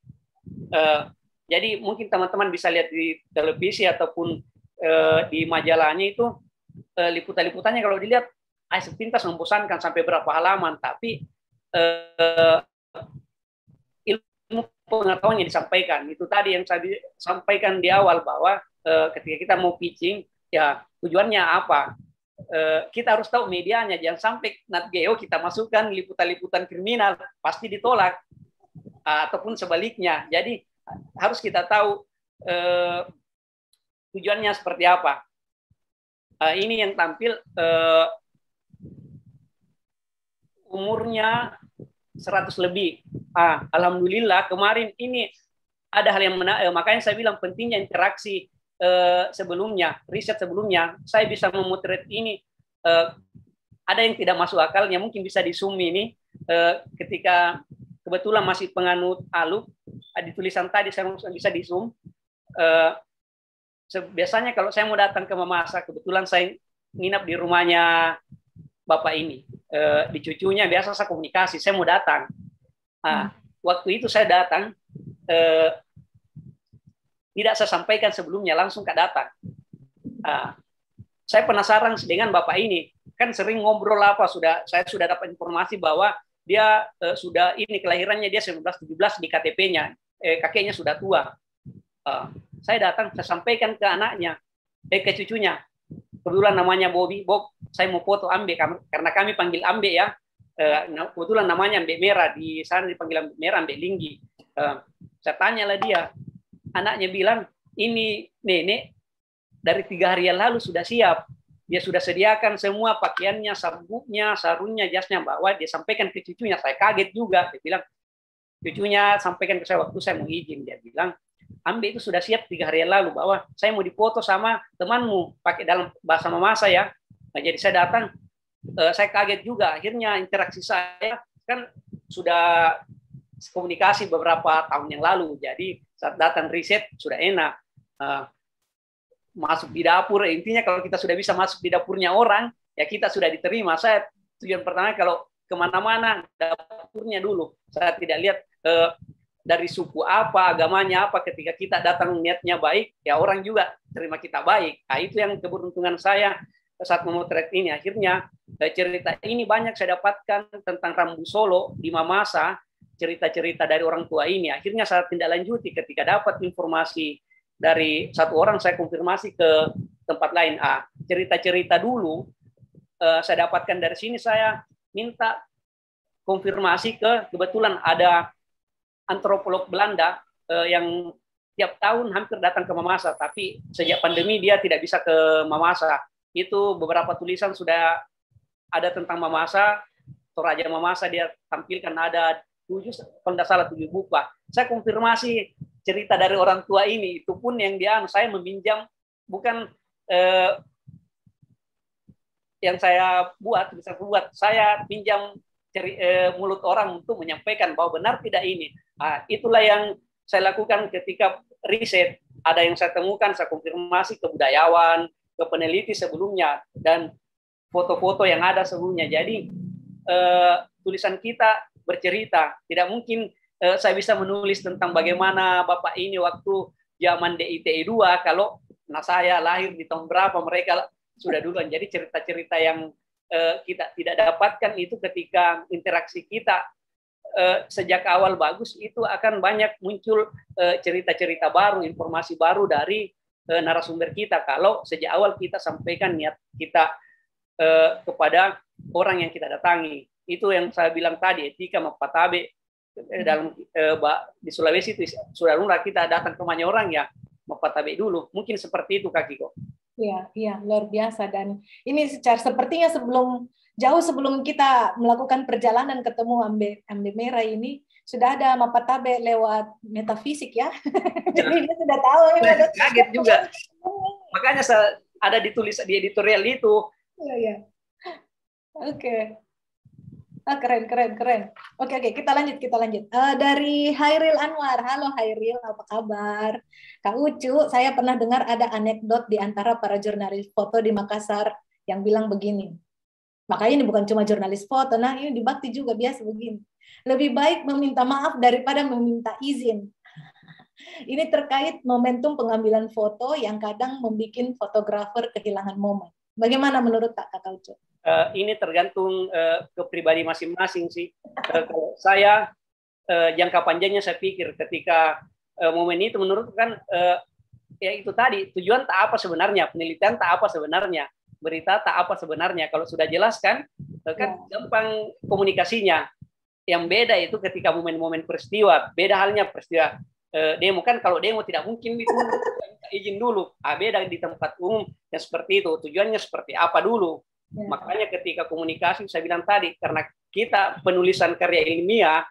Speaker 1: Jadi mungkin teman-teman bisa lihat di televisi ataupun di majalahnya itu liputan-liputannya kalau dilihat sepintas membosankan sampai berapa halaman, tapi ilmu pengetahuan yang disampaikan itu tadi yang saya sampaikan di awal bahwa ketika kita mau pitching ya tujuannya apa, kita harus tahu medianya, jangan sampai Natgeo kita masukkan liputan-liputan kriminal pasti ditolak ataupun sebaliknya. Jadi harus kita tahu tujuannya seperti apa. Ini yang tampil umurnya 100 lebih. Alhamdulillah kemarin ini ada hal yang menarik, makanya saya bilang pentingnya interaksi sebelumnya, riset sebelumnya. Saya bisa memotret ini, ada yang tidak masuk akalnya, mungkin bisa di Zoom ini, ketika kebetulan masih penganut ALUP, di tulisan tadi saya bisa di Zoom. Biasanya kalau saya mau datang ke Mamasa, kebetulan saya nginap di rumahnya Bapak ini, di cucunya, biasa saya komunikasi, saya mau datang. Waktu itu saya datang, tidak saya sampaikan sebelumnya, langsung datang. Saya penasaran dengan Bapak ini, kan sering ngobrol saya sudah dapat informasi bahwa dia sudah ini kelahirannya dia 1917 di KTP-nya, kakeknya sudah tua. Saya datang, saya sampaikan ke anaknya, ke cucunya. Kebetulan namanya Bobby, Bob, saya mau foto Ambe, karena kami panggil Ambe ya. Kebetulan namanya Ambe Merah, di sana dipanggil Ambe Merah, Ambe Linggi. Saya tanyalah dia, anaknya bilang, ini nenek dari 3 hari yang lalu sudah siap. Dia sudah sediakan semua pakaiannya, sabuknya, sarungnya, jasnya, bawa. Dia sampaikan ke cucunya, saya kaget juga. Dia bilang, cucunya sampaikan ke saya waktu saya mau izin. Dia bilang, Ambe itu sudah siap 3 hari yang lalu, bahwa saya mau difoto sama temanmu, pakai dalam bahasa Mamasa ya. Nah, jadi saya datang, saya kaget juga. Akhirnya interaksi saya kan sudah komunikasi beberapa tahun yang lalu. Jadi saat datang riset sudah enak. Masuk di dapur, intinya kalau kita sudah bisa masuk di dapurnya orang, ya kita sudah diterima. Saya tujuan pertama kalau kemana-mana dapurnya dulu. Saya tidak lihat dari suku apa, agamanya apa. Ketika kita datang niatnya baik, ya orang juga terima kita baik. Nah, itu yang keberuntungan saya saat memotret ini. Akhirnya cerita ini banyak saya dapatkan tentang Rambu Solo di Mamasa, cerita-cerita dari orang tua ini. Akhirnya saya tindak lanjuti ketika dapat informasi dari satu orang, saya konfirmasi ke tempat lain. Cerita-cerita dulu saya dapatkan dari sini, saya minta konfirmasi kebetulan ada antropolog Belanda yang tiap tahun hampir datang ke Mamasa, tapi sejak pandemi dia tidak bisa ke Mamasa. Itu beberapa tulisan sudah ada tentang Mamasa, Toraja Mamasa dia tampilkan ada 7, kalau tidak salah 7 buku. Saya konfirmasi cerita dari orang tua ini. Itu pun yang dia, saya meminjam, bukan yang saya buat, bisa buat. Saya pinjam mulut orang untuk menyampaikan bahwa benar tidak ini. Nah, itulah yang saya lakukan ketika riset. Ada yang saya temukan, saya konfirmasi ke budayawan, ke peneliti sebelumnya, dan foto-foto yang ada sebelumnya. Jadi tulisan kita bercerita. Tidak mungkin saya bisa menulis tentang bagaimana Bapak ini waktu zaman DITI 2, kalau saya lahir di tahun berapa, mereka sudah duluan. Jadi cerita-cerita yang kita tidak dapatkan itu ketika interaksi kita sejak awal bagus, itu akan banyak muncul cerita-cerita baru, informasi baru dari narasumber kita. Kalau sejak awal kita sampaikan niat kita kepada orang yang kita datangi. Itu yang saya bilang tadi, etika mapatabe dalam di Sulawesi itu sudah lumrah kita datang ke rumahnya orang ya mapatabe dulu. Mungkin seperti itu Kak Kiko.
Speaker 2: Iya, iya, luar biasa. Dan ini sepertinya jauh sebelum kita melakukan perjalanan ketemu Ambe Merah ini, sudah ada mapatabe lewat metafisik ya. Jadi dia sudah tahu. Ya,
Speaker 1: kaget juga. Makanya ada ditulis di editorial itu.
Speaker 2: Iya, iya. Oke. Keren. Oke, kita lanjut. Dari Hairil Anwar. Halo Hairil, apa kabar? Kak Ucu, saya pernah dengar ada anekdot di antara para jurnalis foto di Makassar yang bilang begini. Makanya ini bukan cuma jurnalis foto, nah ini di Bakti juga biasa begini. Lebih baik meminta maaf daripada meminta izin. Ini terkait momentum pengambilan foto yang kadang membuat fotografer kehilangan momen. Bagaimana menurut Kak Ucu?
Speaker 1: Ini tergantung ke pribadi masing-masing sih. Kalau saya jangka panjangnya saya pikir ketika momen itu menurut kan ya itu tadi tujuan tak apa sebenarnya, penelitian tak apa sebenarnya, berita tak apa sebenarnya. Kalau sudah jelas kan gampang komunikasinya. Yang beda itu ketika momen-momen peristiwa. Beda halnya peristiwa demo kan, kalau demo tidak mungkin itu izin dulu. Beda di tempat umum yang seperti itu. Tujuannya seperti apa dulu. Ya. Makanya ketika komunikasi saya bilang tadi, karena kita penulisan karya ilmiah,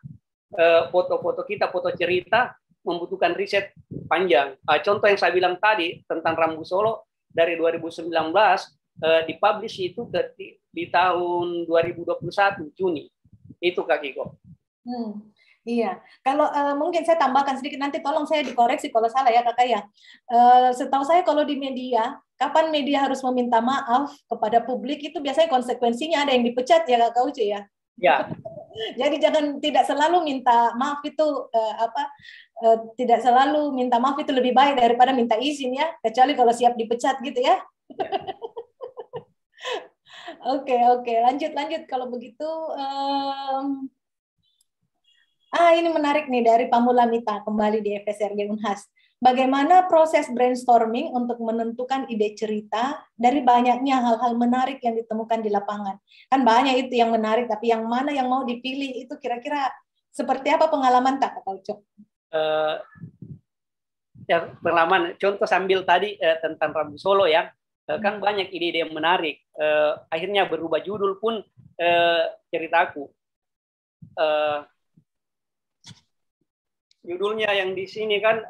Speaker 1: foto-foto kita, foto cerita membutuhkan riset panjang. Contoh yang saya bilang tadi tentang Rambu Solo dari 2019 dipublish itu di tahun 2021 Juni. Itu Kak Kiko.
Speaker 2: Iya, kalau mungkin saya tambahkan sedikit, nanti tolong saya dikoreksi kalau salah ya Kakak ya. Setahu saya kalau di media, kapan media harus meminta maaf kepada publik itu biasanya konsekuensinya ada yang dipecat ya Kak Ucu ya.
Speaker 1: Ya.
Speaker 2: Jadi tidak selalu minta maaf itu tidak selalu minta maaf itu lebih baik daripada minta izin ya, kecuali kalau siap dipecat gitu ya. Oke, lanjut kalau begitu. Ini menarik nih dari Pamula Mita kembali di FSRG Unhas. Bagaimana proses brainstorming untuk menentukan ide cerita dari banyaknya hal-hal menarik yang ditemukan di lapangan? Kan banyak itu yang menarik, tapi yang mana yang mau dipilih itu kira-kira seperti apa pengalaman Kak Ucu?
Speaker 1: Ya, pengalaman. Contoh sambil tadi tentang Rambu Solo ya, kan banyak ide-ide yang menarik. Akhirnya berubah judul pun ceritaku. Judulnya yang di sini kan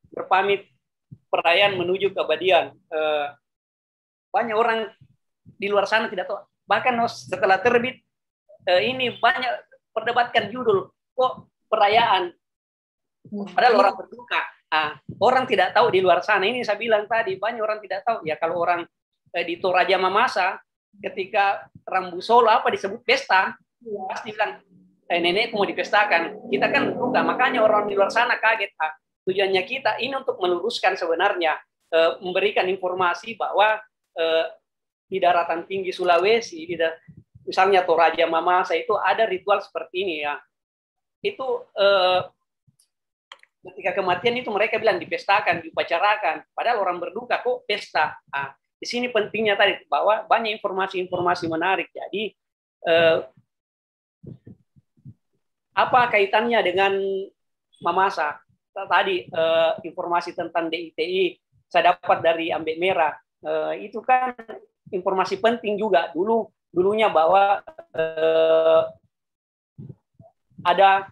Speaker 1: berpamit perayaan menuju keabadian. Banyak orang di luar sana tidak tahu. Bahkan setelah terbit ini banyak perdebatkan judul kok perayaan. Padahal orang berduka. Orang tidak tahu di luar sana. Ini saya bilang tadi banyak orang tidak tahu. Ya kalau orang di Toraja Mamasa ketika Rambu Solo apa disebut pesta, pasti bilang nenekku mau dipestakan. Kita kan bukan, makanya orang di luar sana kaget. Tujuannya kita ini untuk meluruskan sebenarnya, memberikan informasi bahwa di daratan tinggi Sulawesi, misalnya Toraja Mamasa itu ada ritual seperti ini ya. Itu ketika kematian itu mereka bilang dipestakan, diupacarakan. Padahal orang berduka kok pesta. Di sini pentingnya tadi bahwa banyak informasi-informasi menarik. Jadi apa kaitannya dengan Mamasa? Tadi informasi tentang DITI saya dapat dari Ambe Merah. Itu kan informasi penting juga dulunya bahwa ada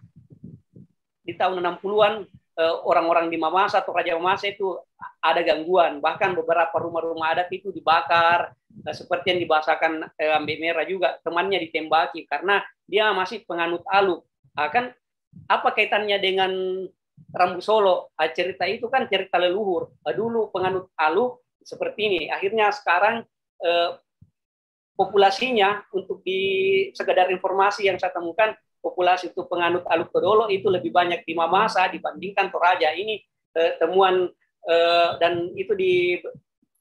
Speaker 1: di tahun 60-an orang-orang di Mamasa atau Raja Mamasa itu ada gangguan, bahkan beberapa rumah-rumah adat itu dibakar, seperti yang dibahasakan Ambe Merah juga, temannya ditembaki karena dia masih penganut Alu. Kan apa kaitannya dengan Rambu Solo? Cerita itu kan cerita leluhur. Dulu penganut Alu seperti ini. Akhirnya sekarang populasinya, untuk di sekedar informasi yang saya temukan, populasi itu penganut Alu Todolo itu lebih banyak di Mamasa dibandingkan Toraja. Ini temuan dan itu di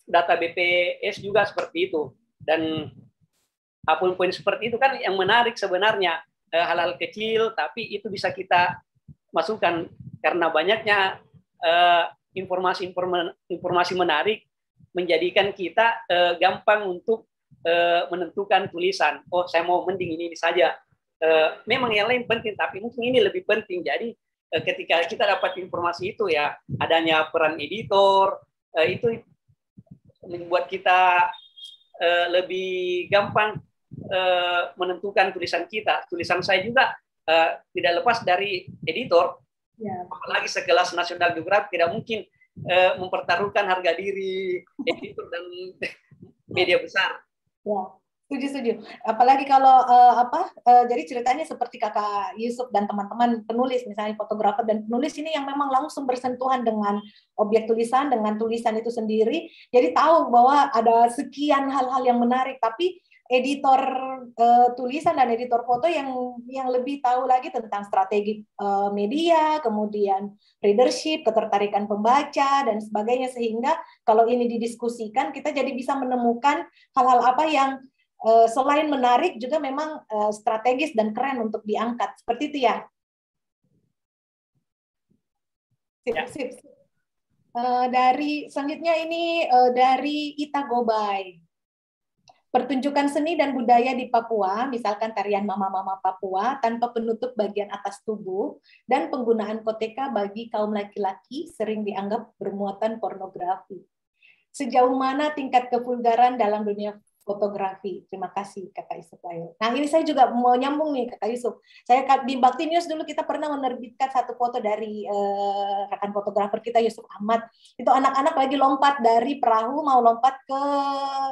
Speaker 1: data BPS juga seperti itu. Dan poin-poin seperti itu kan yang menarik sebenarnya, hal-hal kecil tapi itu bisa kita masukkan karena banyaknya informasi menarik menjadikan kita gampang untuk menentukan tulisan. Oh, saya mau mending ini saja. Memang yang lain penting, tapi mungkin ini lebih penting. Jadi ketika kita dapat informasi itu ya, adanya peran editor, itu membuat kita lebih gampang menentukan tulisan kita. Tulisan saya juga tidak lepas dari editor. Ya. Apalagi sekelas National Geographic tidak mungkin mempertaruhkan harga diri editor dan media besar.
Speaker 2: Ya, setuju. Apalagi kalau jadi ceritanya seperti Kakak Yusuf dan teman-teman penulis, misalnya fotografer dan penulis ini yang memang langsung bersentuhan dengan objek tulisan, dengan tulisan itu sendiri. Jadi tahu bahwa ada sekian hal-hal yang menarik, tapi editor tulisan dan editor foto yang lebih tahu lagi tentang strategi media, kemudian readership, ketertarikan pembaca dan sebagainya, sehingga kalau ini didiskusikan kita jadi bisa menemukan hal-hal apa yang selain menarik juga memang strategis dan keren untuk diangkat. Seperti itu ya. Sip. Dari selanjutnya ini dari Ita Gobay. Pertunjukan seni dan budaya di Papua, misalkan tarian mama-mama Papua tanpa penutup bagian atas tubuh dan penggunaan koteka bagi kaum laki-laki sering dianggap bermuatan pornografi. Sejauh mana tingkat kevulgaran dalam dunia fotografi? Terima kasih Kakak Yusuf. Nah ini saya juga mau nyambung nih Kakak Yusuf. Saya di Bakti News dulu kita pernah menerbitkan satu foto dari rekan fotografer kita Yusuf Ahmad. Itu anak-anak lagi lompat dari perahu mau lompat ke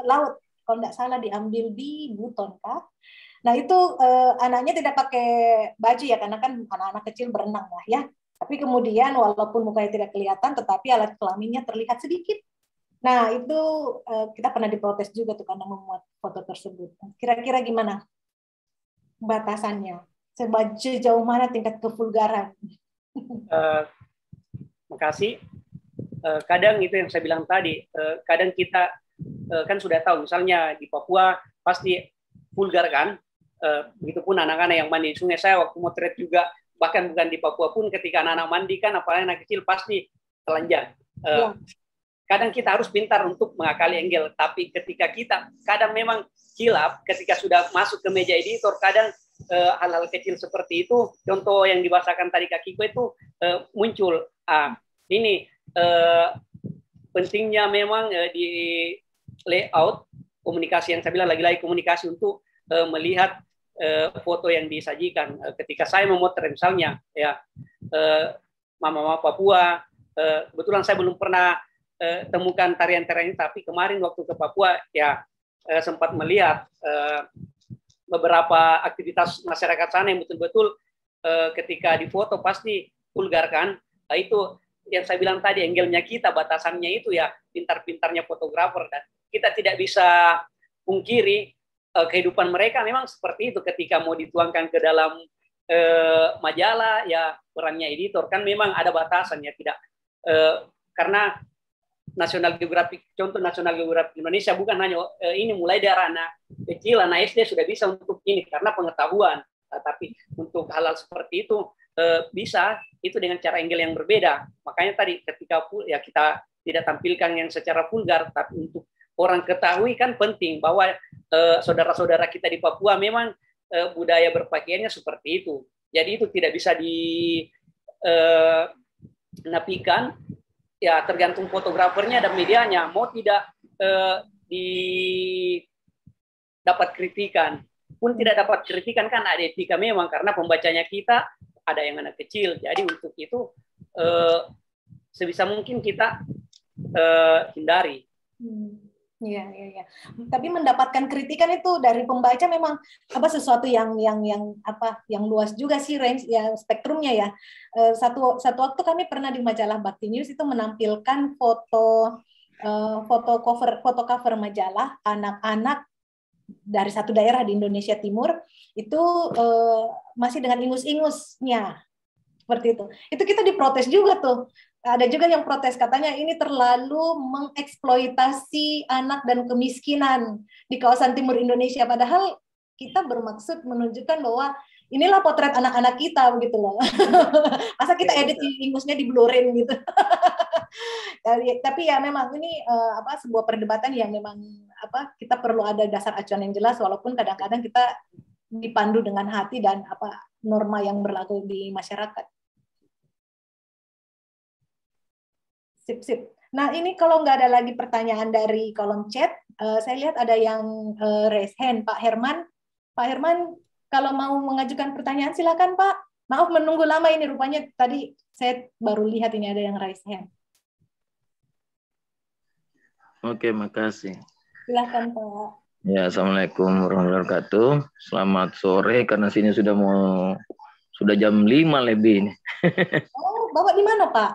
Speaker 2: laut. Kalau tidak salah diambil di Buton kah? Nah itu anaknya tidak pakai baju ya, karena kan anak-anak kecil berenang lah ya. Tapi kemudian walaupun mukanya tidak kelihatan, tetapi alat kelaminnya terlihat sedikit. Nah itu kita pernah diprotes juga tuh karena memuat foto tersebut. Kira-kira gimana batasannya? Sejauh mana tingkat kevulgaran?
Speaker 1: Makasih. Kadang itu yang saya bilang tadi, kadang kita kan sudah tahu, misalnya di Papua pasti vulgar kan, begitupun anak-anak yang mandi di sungai. Saya waktu motret juga, bahkan bukan di Papua pun, ketika anak-anak mandi kan, apalagi anak kecil pasti telanjang. Kadang kita harus pintar untuk mengakali angle, tapi ketika kita kadang memang hilaf, ketika sudah masuk ke meja editor, kadang hal-hal kecil seperti itu, contoh yang dibahasakan tadi Kak Kiko itu muncul. Ini pentingnya memang di layout komunikasi yang saya bilang, lagi-lagi komunikasi untuk melihat foto yang disajikan. Ketika saya memotret misalnya ya mama-mama Papua, kebetulan saya belum pernah temukan tarian-tarian ini, tapi kemarin waktu ke Papua ya sempat melihat beberapa aktivitas masyarakat sana yang betul-betul ketika difoto pasti vulgar kan. Nah, itu yang saya bilang tadi, angle-nya kita, batasannya itu ya pintar-pintarnya fotografer, dan kita tidak bisa pungkiri kehidupan mereka memang seperti itu. Ketika mau dituangkan ke dalam majalah ya perannya editor kan memang ada batasannya, tidak karena National Geographic, contoh National Geographic Indonesia bukan hanya ini mulai dari anak kecil, anak SD sudah bisa untuk ini karena pengetahuan, tapi untuk hal-hal seperti itu bisa itu dengan cara angle yang berbeda. Makanya tadi ketika ya kita tidak tampilkan yang secara vulgar, tapi untuk orang ketahui kan penting bahwa saudara-saudara kita di Papua memang budaya berpakaiannya seperti itu. Jadi itu tidak bisa dinafikan, ya tergantung fotografernya dan medianya. Mau tidak dapat kritikan, pun tidak dapat kritikan kan ada etika memang, karena pembacanya kita ada yang anak kecil. Jadi untuk itu sebisa mungkin kita hindari.
Speaker 2: Iya, iya, iya. Tapi mendapatkan kritikan itu dari pembaca memang sesuatu yang luas juga sih range ya, spektrumnya ya. Satu waktu kami pernah di majalah Bakti News itu menampilkan foto cover majalah anak-anak dari satu daerah di Indonesia Timur itu masih dengan ingus-ingusnya seperti itu. Itu kita diprotes juga tuh. Ada juga yang protes, katanya ini terlalu mengeksploitasi anak dan kemiskinan di kawasan timur Indonesia. Padahal kita bermaksud menunjukkan bahwa inilah potret anak-anak kita begitu loh. Masa kita edit ingusnya diblurin gitu. Tapi ya memang ini sebuah perdebatan yang memang kita perlu ada dasar acuan yang jelas, walaupun kadang-kadang kita dipandu dengan hati dan norma yang berlaku di masyarakat. Sip. Nah, ini kalau nggak ada lagi pertanyaan dari kolom chat, saya lihat ada yang raise hand, Pak Herman. Pak Herman, kalau mau mengajukan pertanyaan silakan, Pak. Maaf menunggu lama ini, rupanya tadi saya baru lihat ini ada yang raise hand.
Speaker 3: Oke, makasih.
Speaker 2: Silakan, Pak.
Speaker 3: Ya, Assalamualaikum warahmatullahi wabarakatuh. Selamat sore, karena sini sudah jam 5 lebih ini.
Speaker 2: Oh, Bapak di mana, Pak?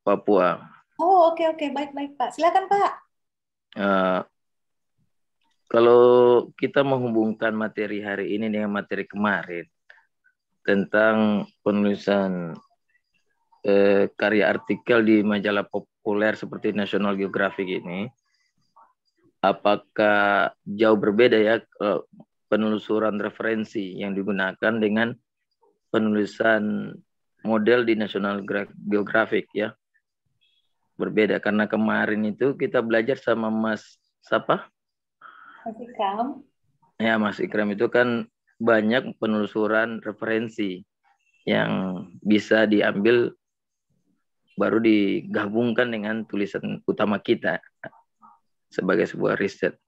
Speaker 3: Papua.
Speaker 2: Oh, oke. Baik, Pak. Silakan, Pak.
Speaker 3: Kalau kita menghubungkan materi hari ini dengan materi kemarin tentang penulisan karya artikel di majalah populer seperti National Geographic ini, apakah jauh berbeda ya penelusuran referensi yang digunakan dengan penulisan model di National Geographic ya? Berbeda, karena kemarin itu kita belajar sama Mas siapa?
Speaker 2: Mas Ikram.
Speaker 3: Ya, Mas Ikram itu kan banyak penelusuran referensi yang bisa diambil baru digabungkan dengan tulisan utama kita sebagai sebuah riset.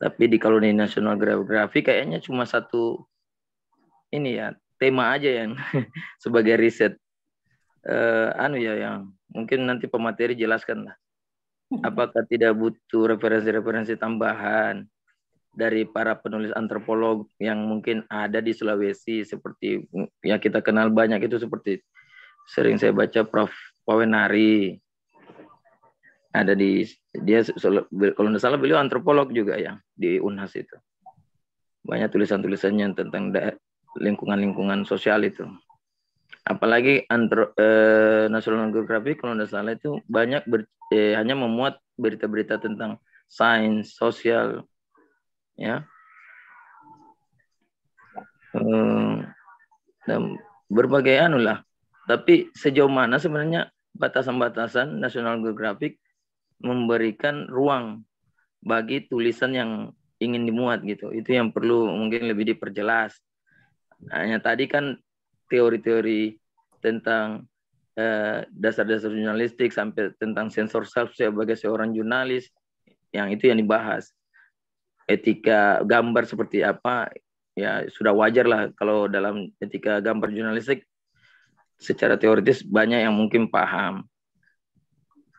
Speaker 3: Tapi kalau di National Geographic kayaknya cuma satu ini ya, tema aja yang sebagai riset. Yang mungkin nanti pemateri jelaskan lah. Apakah tidak butuh referensi-referensi tambahan dari para penulis antropolog yang mungkin ada di Sulawesi, seperti ya kita kenal banyak itu, seperti sering saya baca Prof. Pawenari. Ada dia kalau tidak salah beliau antropolog juga ya di Unhas itu. Banyak tulisan-tulisannya tentang lingkungan-lingkungan sosial itu. Apalagi National Geographic kalau tidak salah itu banyak hanya memuat berita-berita tentang sains, sosial, ya, dan berbagai lah. Tapi sejauh mana sebenarnya batasan-batasan National Geographic memberikan ruang bagi tulisan yang ingin dimuat gitu? Itu yang perlu mungkin lebih diperjelas. Hanya tadi kan teori-teori tentang dasar-dasar jurnalistik sampai tentang sensor self sebagai seorang jurnalis, yang itu yang dibahas. Etika gambar seperti apa, ya sudah wajar lah kalau dalam etika gambar jurnalistik secara teoritis banyak yang mungkin paham.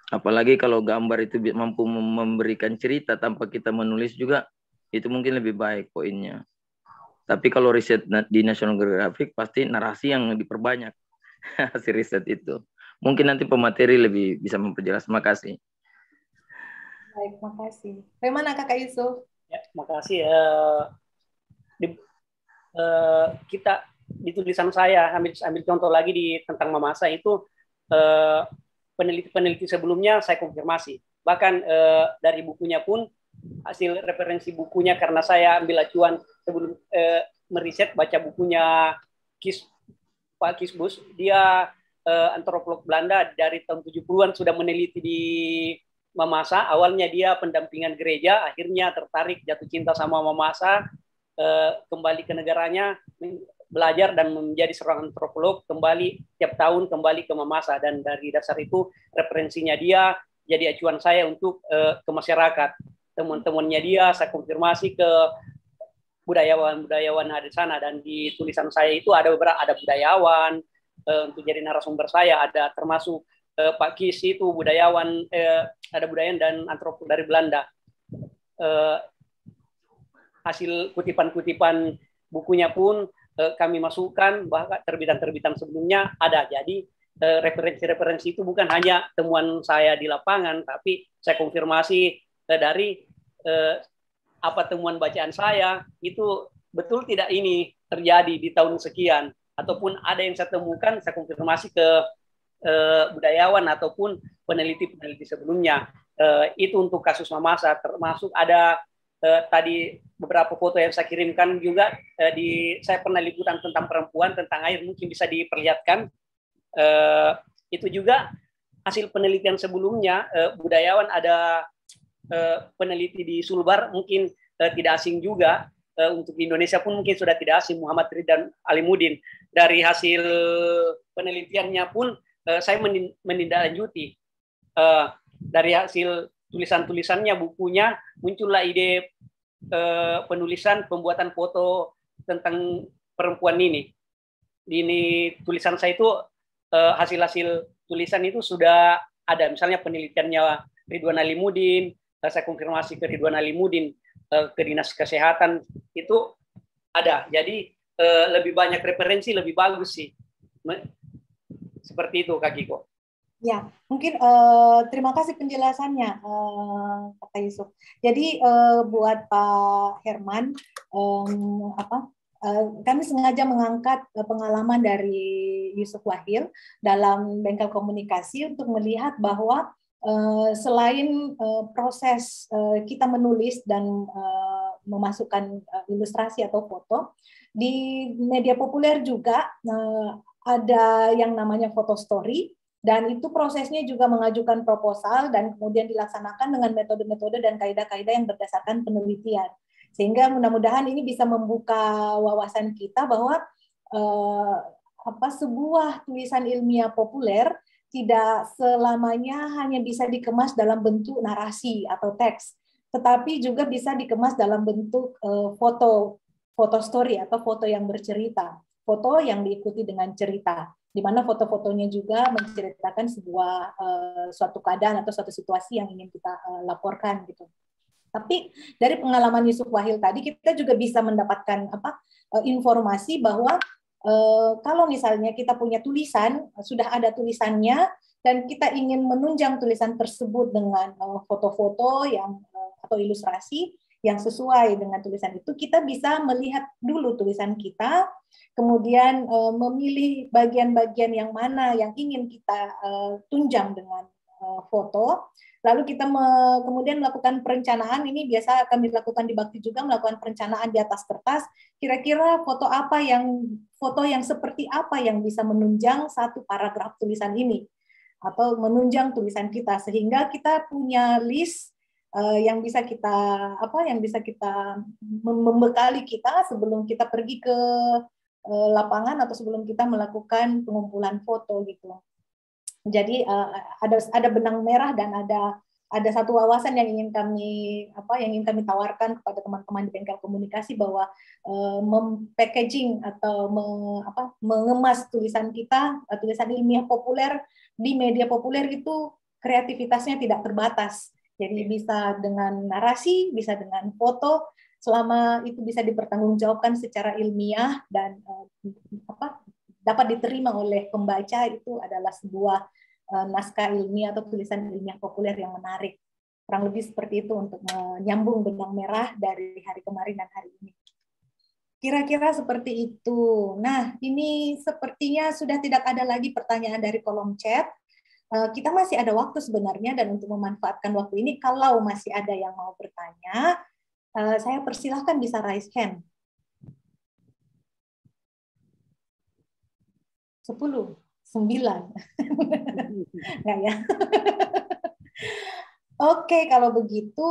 Speaker 3: Apalagi kalau gambar itu mampu memberikan cerita tanpa kita menulis juga, itu mungkin lebih baik poinnya. Tapi kalau riset di National Geographic pasti narasi yang diperbanyak hasil riset itu. Mungkin nanti pemateri lebih bisa memperjelas. Terima kasih.
Speaker 2: Baik, makasih. Bagaimana Kakak Yusuf?
Speaker 1: Ya, makasih. Kita di tulisan saya ambil contoh lagi tentang Mamasa itu, peneliti-peneliti sebelumnya saya konfirmasi. Bahkan dari bukunya pun, hasil referensi bukunya, karena saya ambil acuan sebelum meriset, baca bukunya Pak Kisbus, dia antropolog Belanda dari tahun 70-an sudah meneliti di Mamasa. Awalnya dia pendampingan gereja, akhirnya tertarik, jatuh cinta sama Mamasa, kembali ke negaranya, belajar dan menjadi seorang antropolog, kembali tiap tahun kembali ke Mamasa, dan dari dasar itu referensinya dia jadi acuan saya untuk ke masyarakat. Teman-temannya dia saya konfirmasi ke budayawan ada di sana, dan di tulisan saya itu ada beberapa, ada budayawan, untuk jadi narasumber saya. Ada termasuk Pak Kis itu budayawan, ada budayawan dan antropolog dari Belanda. Hasil kutipan-kutipan bukunya pun kami masukkan, bahkan terbitan-terbitan sebelumnya ada. Jadi referensi-referensi itu bukan hanya temuan saya di lapangan, tapi saya konfirmasi dari apa temuan bacaan saya itu betul tidak ini terjadi di tahun sekian, ataupun ada yang saya temukan, saya konfirmasi ke budayawan ataupun peneliti-peneliti sebelumnya. Itu untuk kasus Mamasa, termasuk ada tadi beberapa foto yang saya kirimkan juga, saya pernah liputan tentang perempuan, tentang air, mungkin bisa diperlihatkan. Itu juga hasil penelitian sebelumnya. Budayawan ada peneliti di Sulbar, mungkin tidak asing juga. Untuk di Indonesia pun mungkin sudah tidak asing, Muhammad Ridwan Alimuddin. Dari hasil penelitiannya pun saya menindaklanjuti. Dari hasil tulisan-tulisannya, bukunya, muncullah ide penulisan, pembuatan foto tentang perempuan ini. Ini tulisan saya itu, hasil-hasil tulisan itu sudah ada. Misalnya penelitiannya Ridwan Alimuddin, saya konfirmasi ke Ridwan Alimuddin, ke Dinas Kesehatan, itu ada. Jadi lebih banyak referensi, lebih bagus sih. Seperti itu, Kak Kiko.
Speaker 2: Ya, mungkin terima kasih penjelasannya, Pak Yusuf. Jadi buat Pak Herman, kami sengaja mengangkat pengalaman dari Yusuf Wahil dalam bengkel komunikasi untuk melihat bahwa selain proses kita menulis dan memasukkan ilustrasi atau foto, di media populer juga ada yang namanya foto story, dan itu prosesnya juga mengajukan proposal dan kemudian dilaksanakan dengan metode-metode dan kaidah-kaidah yang berdasarkan penelitian. Sehingga mudah-mudahan ini bisa membuka wawasan kita bahwa sebuah tulisan ilmiah populer tidak selamanya hanya bisa dikemas dalam bentuk narasi atau teks, tetapi juga bisa dikemas dalam bentuk foto story atau foto yang bercerita, foto yang diikuti dengan cerita, di mana foto-fotonya juga menceritakan suatu keadaan atau suatu situasi yang ingin kita laporkan gitu. Tapi dari pengalaman Yusuf Wahil tadi kita juga bisa mendapatkan informasi bahwa kalau misalnya kita punya tulisan, sudah ada tulisannya, dan kita ingin menunjang tulisan tersebut dengan foto-foto yang atau ilustrasi yang sesuai dengan tulisan itu, kita bisa melihat dulu tulisan kita, kemudian memilih bagian-bagian yang mana yang ingin kita tunjang dengan foto. Lalu kita kemudian melakukan perencanaan. Ini biasa kami lakukan di Bakti juga, melakukan perencanaan di atas kertas. Kira-kira foto yang seperti apa yang bisa menunjang satu paragraf tulisan ini atau menunjang tulisan kita, sehingga kita punya list yang bisa kita membekali kita sebelum kita pergi ke lapangan atau sebelum kita melakukan pengumpulan foto gitu. Jadi ada benang merah dan ada satu wawasan yang ingin kami tawarkan kepada teman-teman di bengkel komunikasi, bahwa packaging atau mengemas tulisan kita, tulisan ilmiah populer di media populer itu kreativitasnya tidak terbatas. Jadi bisa dengan narasi, bisa dengan foto, selama itu bisa dipertanggungjawabkan secara ilmiah dan dapat diterima oleh pembaca, itu adalah sebuah naskah ilmiah atau tulisan ilmiah populer yang menarik. Kurang lebih seperti itu untuk menyambung benang merah dari hari kemarin dan hari ini. Kira-kira seperti itu. Nah, ini sepertinya sudah tidak ada lagi pertanyaan dari kolom chat. Kita masih ada waktu sebenarnya, dan untuk memanfaatkan waktu ini, kalau masih ada yang mau bertanya, saya persilahkan bisa raise hand. 10, 9. Nggak ya? Oke, kalau begitu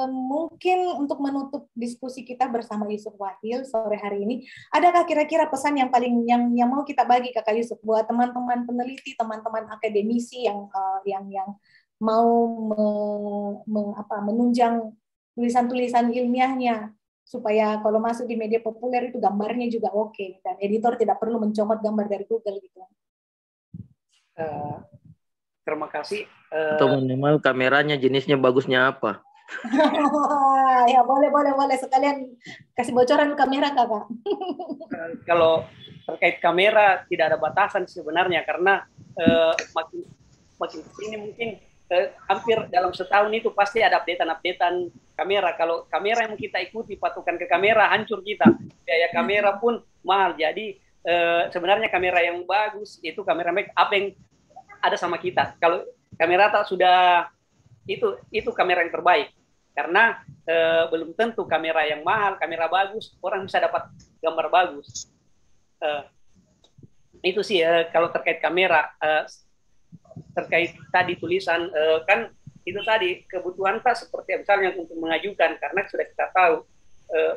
Speaker 2: mungkin untuk menutup diskusi kita bersama Yusuf Wahil sore hari ini, adakah kira-kira pesan yang mau kita bagi Kakak Yusuf buat teman-teman peneliti, teman-teman akademisi yang mau menunjang tulisan-tulisan ilmiahnya supaya kalau masuk di media populer itu gambarnya juga oke, dan editor tidak perlu mencomot gambar dari Google gitu.
Speaker 1: Terima kasih.
Speaker 3: Atau minimal kameranya jenisnya bagusnya apa?
Speaker 2: Ya boleh sekalian kasih bocoran kamera Kakak.
Speaker 1: Kalau terkait kamera tidak ada batasan sebenarnya, karena makin ini mungkin hampir dalam setahun itu pasti ada updatean kamera. Kalau kamera yang kita ikuti patokan ke kamera, hancur kita. Biaya kamera pun mahal. Jadi sebenarnya kamera yang bagus itu kamera apa yang ada sama kita. Kalau kamera tak sudah itu kamera yang terbaik. Karena belum tentu kamera yang mahal, kamera bagus, orang bisa dapat gambar bagus. Itu sih kalau terkait kamera. Terkait tadi tulisan, kan itu tadi kebutuhan tak seperti misalnya untuk mengajukan, karena sudah kita tahu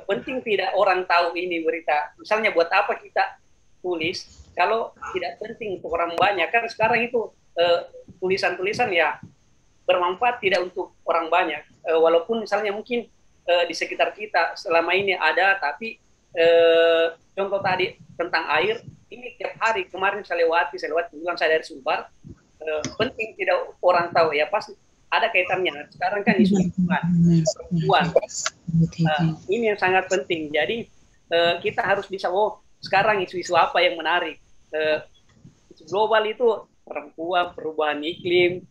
Speaker 1: penting tidak orang tahu ini berita. Misalnya buat apa kita tulis kalau tidak penting untuk orang banyak, kan sekarang itu tulisan-tulisan ya bermanfaat tidak untuk orang banyak, walaupun misalnya mungkin di sekitar kita selama ini ada, tapi contoh tadi tentang air ini tiap hari kemarin saya lewati kebetulan saya dari Sumbar. Penting tidak orang tahu ya, pasti ada kaitannya. Sekarang kan isu lingkungan, perempuan, ini yang sangat penting. Jadi kita harus bisa, sekarang isu-isu apa yang menarik. Isu global itu perempuan, perubahan iklim,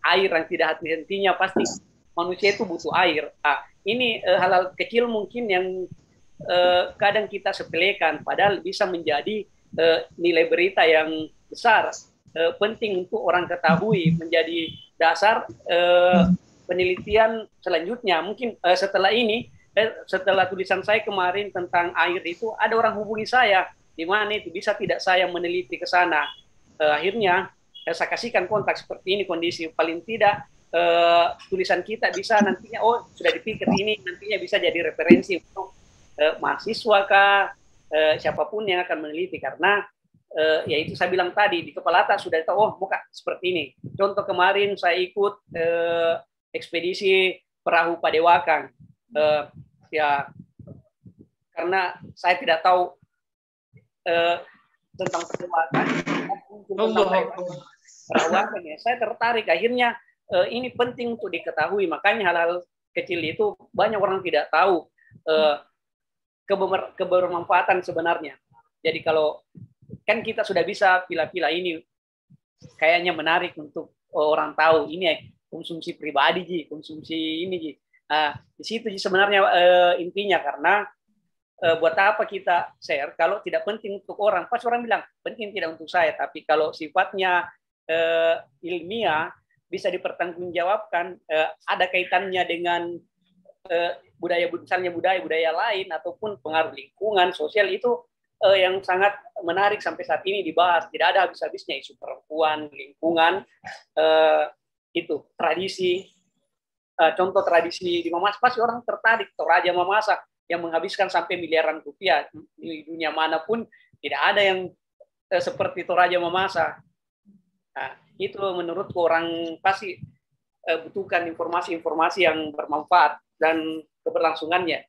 Speaker 1: air yang tidak henti-hentinya, pasti manusia itu butuh air. Ini hal-hal kecil mungkin yang kadang kita sepelekan, padahal bisa menjadi nilai berita yang besar. Penting untuk orang ketahui, menjadi dasar penelitian selanjutnya. Mungkin setelah ini, setelah tulisan saya kemarin tentang air itu, ada orang hubungi saya, di mana itu bisa tidak saya meneliti ke sana. Akhirnya saya kasihkan kontak seperti ini kondisi, paling tidak tulisan kita bisa nantinya, sudah dipikir ini nantinya bisa jadi referensi untuk mahasiswa kah, siapapun yang akan meneliti, karena ya itu saya bilang tadi, di kepala tak sudah tahu, muka seperti ini. Contoh kemarin saya ikut ekspedisi perahu Padewakan, ya karena saya tidak tahu tentang Padewakan, perawakan ya, saya tertarik. Akhirnya ini penting untuk diketahui, makanya hal-hal kecil itu banyak orang tidak tahu kebermanfaatan sebenarnya. Jadi kalau kan kita sudah bisa pilih-pilih ini kayaknya menarik untuk orang tahu, ini konsumsi pribadi, konsumsi ini. Di situ sebenarnya intinya, karena buat apa kita share kalau tidak penting untuk orang. Pas orang bilang penting tidak untuk saya, tapi kalau sifatnya ilmiah bisa dipertanggungjawabkan, ada kaitannya dengan budaya lain ataupun pengaruh lingkungan sosial, itu yang sangat menarik sampai saat ini dibahas. Tidak ada habis-habisnya isu perempuan, lingkungan, itu tradisi. Contoh tradisi di Memasak, pasti orang tertarik. Toraja Memasak yang menghabiskan sampai miliaran rupiah di dunia manapun, tidak ada yang seperti Toraja Memasak. Itu menurutku orang pasti butuhkan informasi-informasi yang bermanfaat dan keberlangsungannya.